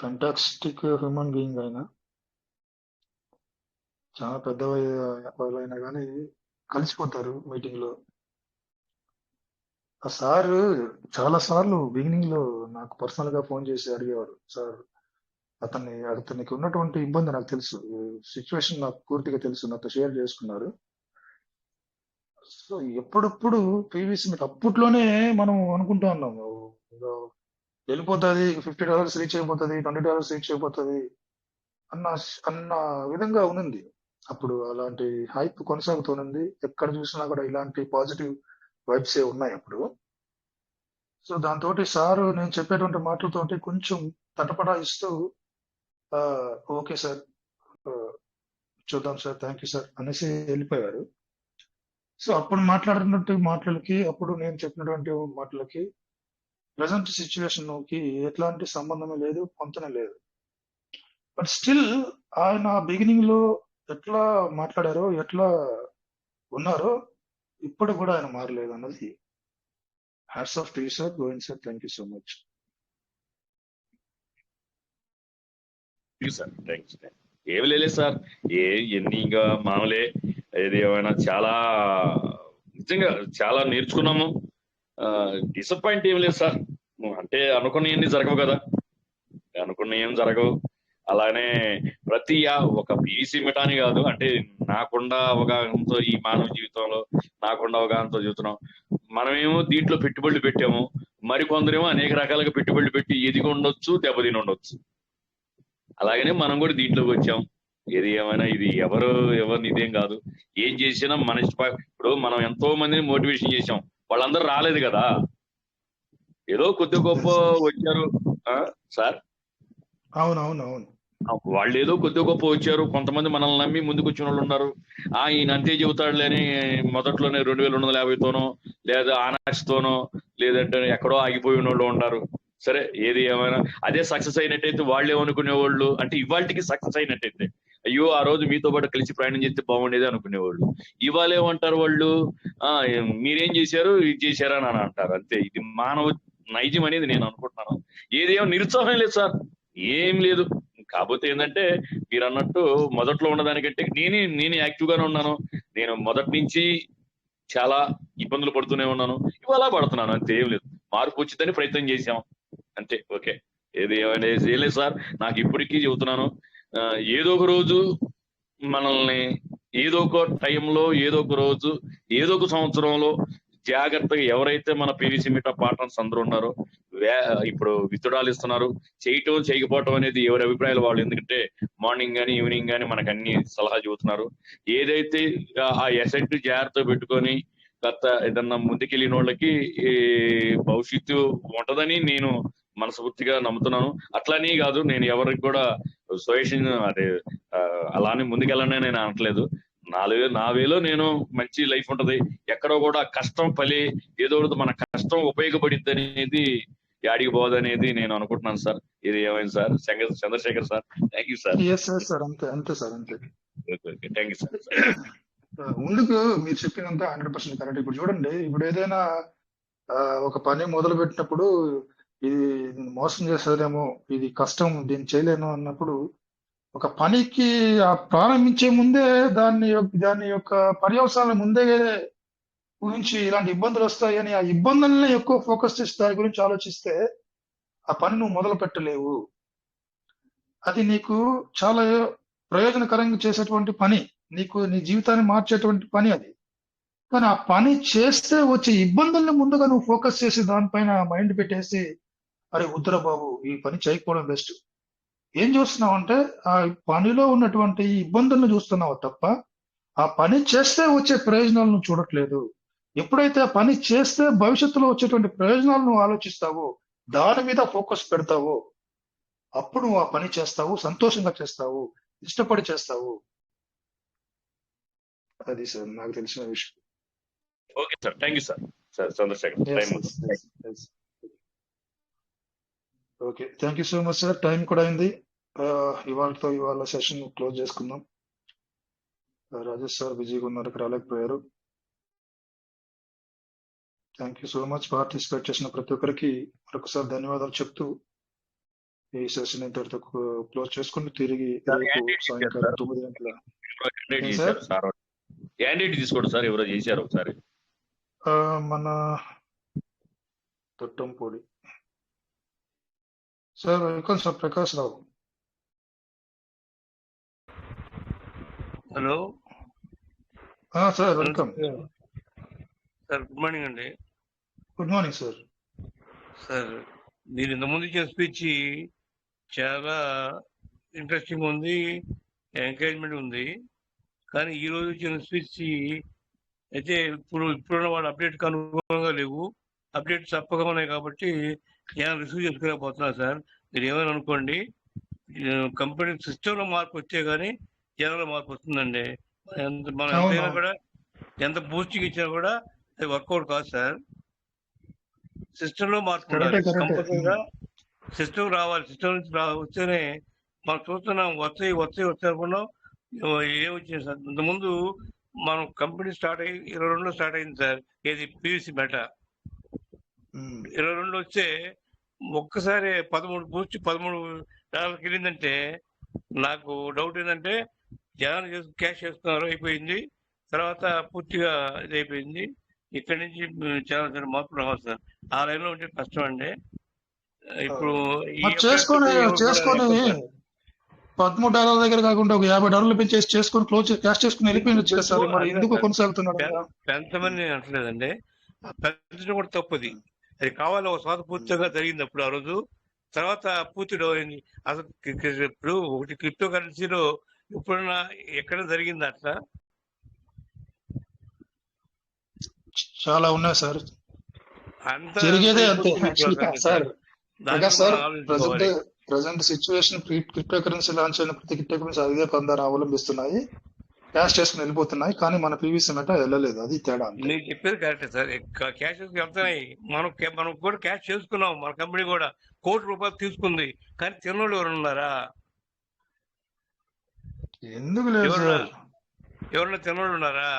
fantastic human being. ఆయన చాలా పెద్ద వాళ్ళైనా కానీ కలిసిపోతారు మీటింగ్ లో. ఆ సార్ చాలా సార్లు బిగినింగ్ లో నాకు పర్సనల్ గా ఫోన్ చేసి అడిగేవారు, సార్ అతనికి ఉన్నటువంటి ఇబ్బంది నాకు తెలుసు, సిచ్యువేషన్ నాకు పూర్తిగా తెలుసు, నాతో షేర్ చేసుకున్నారు. సో ఎప్పుడప్పుడు పీవీసీ మీకు అప్పట్లోనే మనం అనుకుంటూ ఉన్నాం వెళ్ళిపోతుంది, $50 రీచ్ అయిపోతుంది, $20 రీచ్ అయిపోతుంది అన్న విధంగా ఉంది. అప్పుడు అలాంటి హైప్ కొనసాగుతోంది. ఎక్కడ చూసినా కూడా ఇలాంటి పాజిటివ్ వైబ్సే ఉన్నాయి అప్పుడు. సో దాంతో సార్ నేను చెప్పేటువంటి మాటలతోటి కొంచెం తటపటాయిస్తూ ఓకే సార్, చూద్దాం సార్, థ్యాంక్ యూ సార్ అనేసి వెళ్ళిపోయారు. సో అప్పుడు మాట్లాడినటువంటి మాటలకి అప్పుడు నేను చెప్పినటువంటి మాటలకి ప్రజెంట్ సిచ్యువేషన్ కి ఎట్లాంటి సంబంధమే లేదు, పొంతనే లేదు. బట్ స్టిల్ ఆయన బిగినింగ్ లో ఎట్లా మాట్లాడారో, ఎట్లా ఉన్నారో ఇప్పుడు కూడా ఆయన మారలేదు అన్నది. Hats off to you sir, Govind sir, thank you so much. ఏమి లేదు సార్, ఎన్ని ఇంకా మామూలే. ఏది ఏమైనా చాలా నిజంగా చాలా నేర్చుకున్నాము. డిసప్పాయింట్ ఏం లేదు సార్, అంటే అనుకున్నవన్నీ జరగవు కదా, అనుకున్న ఏం జరగవు. అలానే ప్రతి ఒక పీవీసీ మిఠాని కాదు, అంటే నాకుండా అవగాహనతో ఈ మానవ జీవితంలో నాకుండా అవగాహనతో చూస్తున్నాం. మనమేమో దీంట్లో పెట్టుబడులు పెట్టాము, మరికొందరేమో అనేక రకాలుగా పెట్టుబడులు పెట్టి ఎదిగి ఉండొచ్చు, దెబ్బతిని ఉండొచ్చు. అలాగనే మనం కూడా దీంట్లోకి వచ్చాం. ఏది ఏమైనా ఇది ఎవరిని ఇదేం కాదు, ఏం చేసినా మన ఇప్పుడు మనం ఎంతో మందిని మోటివేషన్ చేసాం, వాళ్ళందరూ రాలేదు కదా, ఏదో కొద్ది గొప్ప వచ్చారు సార్. అవునవునవును, వాళ్ళు ఏదో కొద్ది గొప్ప వచ్చారు, కొంతమంది మనల్ని నమ్మి ముందుకు వచ్చిన వాళ్ళు ఉన్నారు. ఈయన అంతే చెబుతాడులే అని మొదట్లోనే 2250తోనో లేదా ఆనాక్స్తోనో లేదంటే ఎక్కడో ఆగిపోయి ఉన్న వాళ్ళు ఉంటారు. సరే, ఏది ఏమైనా అదే సక్సెస్ అయినట్టయితే వాళ్ళు ఏమనుకునేవాళ్ళు అంటే ఇవాళకి సక్సెస్ అయినట్టయితే అయ్యో ఆ రోజు మీతో పాటు కలిసి ప్రయాణం చేస్తే బాగుండేది అనుకునేవాళ్ళు. ఇవాళ ఏమంటారు వాళ్ళు, మీరేం చేశారు, ఇది చేశారా అని అంటారు. అంతే, ఇది మానవ నైజం అనేది నేను అనుకుంటున్నాను. ఏదేమో నిరుత్సాహం లేదు సార్, ఏం లేదు. కాకపోతే ఏంటంటే మీరు అన్నట్టు మొదట్లో ఉన్నదానికంటే నేను యాక్టివ్ గానే ఉన్నాను. నేను మొదటి నుంచి చాలా ఇబ్బందులు పడుతూనే ఉన్నాను, ఇవాళ పడుతున్నాను. అంతే, ఏం లేదు. మార్పు వచ్చిందని ప్రయత్నం చేశాం అంతే. ఓకే, ఏది ఏమైనా ఏం లేదు సార్, నాకు ఇప్పటికీ చెబుతున్నాను, ఏదో ఒక రోజు మనల్ని ఏదో ఒక టైంలో, ఏదో ఒక రోజు, ఏదో ఒక సంవత్సరంలో జాగ్రత్తగా ఎవరైతే మన పీవీసీ మీటా పార్ట్నర్స్ అందరూ ఉన్నారో ఇప్పుడు విత్డ్రాలు ఇస్తున్నారు, చేయకపోవటం అనేది ఎవరి అభిప్రాయాలు వాళ్ళు. ఎందుకంటే మార్నింగ్ గానీ ఈవినింగ్ గానీ మనకు అన్ని సలహా చెబుతున్నారు. ఏదైతే ఆ ఎసెట్ జాగ్రత్త పెట్టుకొని ఏదన్నా ముందుకెళ్ళిన వాళ్ళకి భవిష్యత్తు ఉంటదని నేను మనస్ఫూర్తిగా నమ్ముతున్నాను. అట్లని కాదు, నేను ఎవరికి కూడా సొల్యూషన్ అదే అలానే ముందుకెళ్ళని నేను అనట్లేదు. నా వేలో నేను మంచి లైఫ్ ఉంటది, ఎక్కడో కూడా కష్టం ఫలి ఏదో మన కష్టం ఉపయోగపడిద్ది అనేది యాడికి పోదనేది నేను అనుకుంటున్నాను సార్. ఇది ఏమైంది sir, Chandrasekhar sir, thank you sir. అంతే సార్, అంతే. Thank you sir. ముందుకు మీరు చెప్పినంత 100% కరెక్ట్. ఇప్పుడు చూడండి, ఇప్పుడు ఏదైనా ఒక పని మొదలు పెట్టినప్పుడు ఇది మోసం చేసేదేమో, ఇది కష్టం, దీన్ని చేయలేను అన్నప్పుడు ఒక పనికి ప్రారంభించే ముందే దాని యొక్క పర్యవసానాల ముందే గురించి ఇలాంటి ఇబ్బందులు వస్తాయని ఆ ఇబ్బందుల్ని ఎక్కువ ఫోకస్ చేసి దాని గురించి ఆలోచిస్తే ఆ పని నువ్వు మొదలు పెట్టలేవు. అది నీకు చాలా ప్రయోజనకరంగా చేసేటువంటి పని, నీ జీవితాన్ని మార్చేటువంటి పని అది. కానీ ఆ పని చేస్తే వచ్చే ఇబ్బందుల్ని ముందుగా నువ్వు ఫోకస్ చేసి దానిపైన మైండ్ పెట్టేసి, అరే వద్దురా బాబు ఈ పని చేయకపోవడం బెస్ట్. ఏం చూస్తున్నావు అంటే ఆ పనిలో ఉన్నటువంటి ఇబ్బందులను చూస్తున్నావు తప్ప ఆ పని చేస్తే వచ్చే ప్రయోజనాలను చూడట్లేదు. ఎప్పుడైతే ఆ పని చేస్తే భవిష్యత్తులో వచ్చేటువంటి ప్రయోజనాలను ఆలోచిస్తావో, దాని మీద ఫోకస్ పెడతావో, అప్పుడు నువ్వు ఆ పని చేస్తావు, సంతోషంగా చేస్తావు, ఇష్టపడి చేస్తావు. అది సార్ నాకు తెలిసిన విషయం. Okay sir, thank you sir. Sir Chandrashekar, okay, thank you so much sir. Time కూడా అయింది. ఇవాళ సెషన్ క్లోజ్ చేసుకుందాం. రాజేష్ సార్ బిజీగా ఉన్నారు, రాలేకపోయారు. Thank you so much. Participate చేసిన ప్రతి ఒక్కరికి మరొకసారి ధన్యవాదాలు చెప్తూ ఈ సెషన్ ఇంతటితో క్లోజ్ చేసుకుని తిరిగి రేపు సాయంకాలం 9 గంటల క్యాండిడేట్ తీసుకోండి సార్. ఎవరో చేశారు ఒకసారి మన Thottampudi sir. Welcome sir, Prakash Rao. Hello sir, welcome sir. Good morning అండి. Good morning sir. సార్, మీరు ఇంతకుముందు ఇచ్చిన స్పీచ్ చాలా ఇంట్రెస్టింగ్ ఉంది, ఎంకరేజ్మెంట్ ఉంది. కానీ ఈ రోజు ఇచ్చిన స్పీచ్ అయితే ఇప్పుడున్న వాళ్ళ అప్డేట్కి అనుగుణంగా లేవు. అప్డేట్స్ తప్పగా ఉన్నాయి కాబట్టి నేను రిసీవ్ చేసుకోలేకపోతున్నా సార్. మీరు ఏమైనా అనుకోండి, కంపెనీ సిస్టంలో మార్పు వచ్చే కానీ జనంలో మార్పు వస్తుందండి. మనం ఎంతైనా కూడా ఎంత బూస్టింగ్ ఇచ్చినా కూడా అది వర్కౌట్ కాదు సార్. సిస్టమ్ లో మార్పు ఉండాలి, కంపల్సరీగా సిస్టమ్ రావాలి. సిస్టమ్ నుంచి వస్తేనే మనం చూస్తున్నాం, వస్తాయి అనుకున్నాం, ఏమొచ్చింది సార్. ఇంతకుముందు మనం కంపెనీ స్టార్ట్ అయ్యి 22లో స్టార్ట్ అయింది సార్. ఏది పీవీసీ మెటా 22లో వస్తే ఒక్కసారి 13 బూస్ట్ $13 వెళ్ళిందంటే నాకు డౌట్ ఏంటంటే జనాలు క్యాష్ చేసుకున్నారు, అయిపోయింది. తర్వాత పూర్తిగా ఇది అయిపోయింది. ఇక్కడి నుంచి చాలా మార్పులు రావాలి సార్. ఆ లైన్ లో ఉంటే కష్టం అండి. ఇప్పుడు చేసుకొని $13 దగ్గర కాకుండా ఒక $50 పెంచేసి చేసుకొని క్లోజ్ క్యాష్ చేసుకుని వెళ్ళిపోయింది సార్. మరి ఎందుకు కొనసాగుతున్నాడు? పెంచమని నేను అంటలేదండి, పెంచడం కూడా తప్పది. అది కావాలి, ఒక స్వాత పూర్తిగా జరిగింది అప్పుడు ఆ రోజు. తర్వాత పూర్తి డౌన్ అయింది. అసలు ఇప్పుడు ఒకటి క్రిప్టో కరెన్సీలో ఎప్పుడన్నా ఎక్కడ జరిగింది అట్లా? చాలా ఉన్నాయి సార్, జరిగేదే అంతే sir. Present situation crypto currency launch అయిన ప్రతి క్రిప్టో కరెన్సీ అదే పందాన్ని అవలంబిస్తున్నాయి, క్యాష్ చేసుకుని వెళ్ళిపోతున్నాయి. కానీ మన పీవీసీ మెటా వెళ్ళలేదు, అది తేడా. మీరు చెప్పేది కరెక్టే సార్. క్యాష్ చేసుకుని వెళ్తున్నాయి. మనం కూడా క్యాష్ చేసుకున్నాం. మన కంపెనీ కూడా ₹1 కోటి తీసుకుంది. కానీ తిన్నోళ్ళు ఎవరు ఉన్నారా? ఎందుకు లేదు సార్? ఎవరన్నా తిన్నోళ్ళు ఉన్నారా?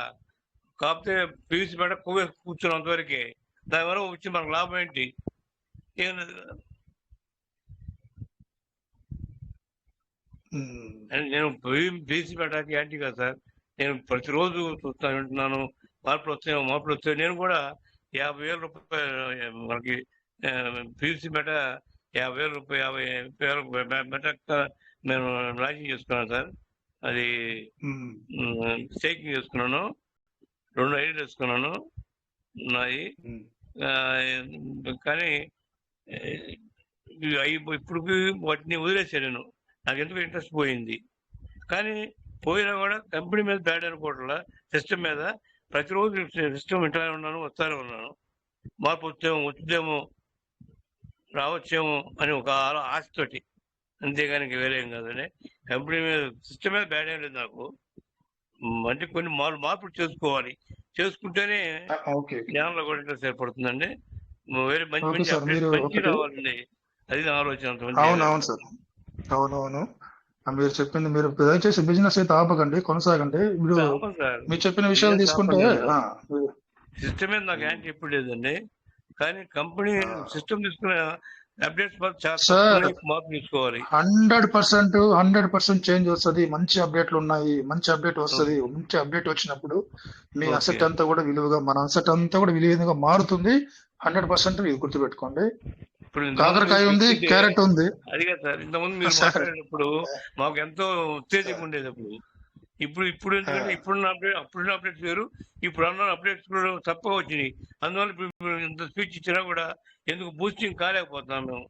కాకపోతే పీవీసీ మెటా కూర్చున్నాం అంతవరకే. దానివల్ల వచ్చి మనకు లాభం ఏంటి? ఏం లేదు. నేను పీవీసీ మెటాకి యాంటీ కదా సార్. నేను ప్రతిరోజు చూస్తాను, వింటున్నాను, మార్పులు వస్తాయి. నేను కూడా ₹50,000 మనకి పీవీసీ మెటా ₹50,000 మెటా నేను లాంచింగ్ చేసుకున్నాను సార్. అది స్టేకింగ్ చేసుకున్నాను, 2 ఐడీలు వేసుకున్నాను ఉన్నాయి. కానీ ఇప్పుడు వాటిని వదిలేసాను నేను. నాకు ఎందుకు ఇంట్రెస్ట్ పోయింది. కానీ పోయినా కూడా కంపెనీ మీద బ్యాడ్ అనుకోవట్లా, సిస్టమ్ మీద. ప్రతిరోజు సిస్టమ్ ఇంట్లోనే ఉన్నాను, వస్తానే ఉన్నాను. మార్పు వచ్చేమో రావచ్చేమో అని ఒక ఆశతోటి, అంతేగాని వేరే ఏం కాదండి. కంపెనీ మీద సిస్టమ్ మీద బ్యాడ్ ఏం లేదు నాకు. అంటే కొన్ని మార్పులు చేసుకోవాలి, చేసుకుంటేనే జ్ఞానంలో కూడా ఇంట్రెస్ట్ ఏర్పడుతుందండి. వేరే మంచి మంచి రావాలండి, అది నా ఆలోచన. అవునవును సార్, అవునవును. మీరు చెప్పింది, మీరు దయచేసి బిజినెస్ అయితే ఆపకండి, కొనసాగండి. మీరు చెప్పిన విషయాలు తీసుకుంటే సిస్టమ్ మీద నాకు యాంటీ ఎప్పుడు లేదండి. కానీ కంపెనీ సిస్టమ్ తీసుకునే అప్డేట్స్ మార్పు తీసుకోవాలి. 100% చేంజ్ వస్తుంది. మంచి అప్డేట్లు ఉన్నాయి, మంచి అప్డేట్ వస్తుంది. మంచి అప్డేట్ వచ్చినప్పుడు మీ అసెట్ అంతా కూడా విలువగా, మన అసెట్ అంతా కూడా విలువగా మారుతుంది. 100% ఇది గుర్తుపెట్టుకోండి. కాకరకాయ ఉంది, క్యారెట్ ఉంది. అది కదా సార్, ఇంతకుముందు మీరు మాట్లాడేటప్పుడు మాకు ఎంతో ఉత్తేజంగా ఉండేది. అప్పుడు ఇప్పుడు ఎందుకంటే ఇప్పుడున్న అప్డేట్ అప్పుడున్న అప్డేట్స్ వేరు, ఇప్పుడు అన్న అప్డేట్స్ కూడా తక్కువ వచ్చినాయి. అందువల్ల ఇప్పుడు ఇంత స్పీచ్ ఇచ్చినా కూడా ఎందుకు బూస్టింగ్ కాలేకపోతున్నాం మేము.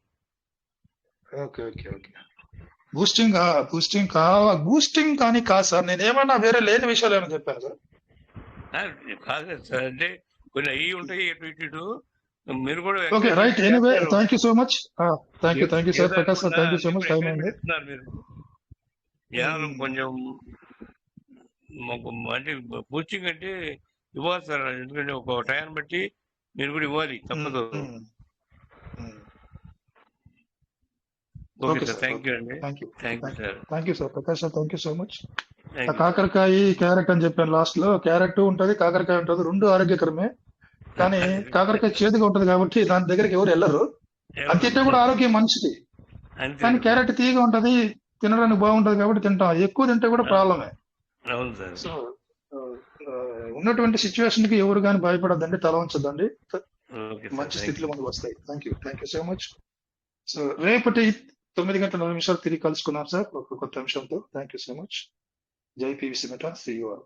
Okay okay okay. బూస్టింగ్ కానీ కాదు సార్, నేను ఏమన్నా వేరే లేని విషయాలు ఏమైనా చెప్పాను సార్? కాదు సార్, అంటే కొన్ని అయ్యి ఉంటాయి ఇటు ఇటు మీరు కూడా. Okay right. Anyway thank you so much. Thank you sir Prakash sir, thank you so much. Time అయింది. మీరు జనాలు కొంచెం అంటే బూస్టింగ్ అంటే ఇవ్వాలి సార్, ఎందుకంటే ఒక టైం బట్టి మీరు కూడా ఇవ్వాలి, తప్పదు. ఓకే సార్, థ్యాంక్ యూ అండి. Thank you sir Prakash sir, thank you so much. కాకరకాయ క్యారెట్ అని చెప్పాను లాస్ట్ లో. క్యారెట్ ఉంటది, కాకరకాయ ఉంటది, రెండు ఆరోగ్యకరమే. కానీ కాకరకాయ చేదుగా ఉంటది కాబట్టి దాని దగ్గరికి ఎవరు వెళ్ళరు. అది తింటే కూడా ఆరోగ్యం మంచిది. కానీ క్యారెట్ తీయగా ఉంటది, తినడానికి బాగుంటది కాబట్టి తింటాం. ఎక్కువ తింటే కూడా ప్రాబ్లమే. సో ఉన్నటువంటి సిచ్యువేషన్ కి ఎవరు కానీ భయపడద్దండి, తల ఉంచద్దండి, మంచి స్థితిలో మనకు వస్తాయి. Thank you so much. So రేపటి 9:04 తిరిగి కలుసుకున్నాం సార్ ఒక కొత్త అంశంతో. Thank you so much. జై PVC meta, see you all.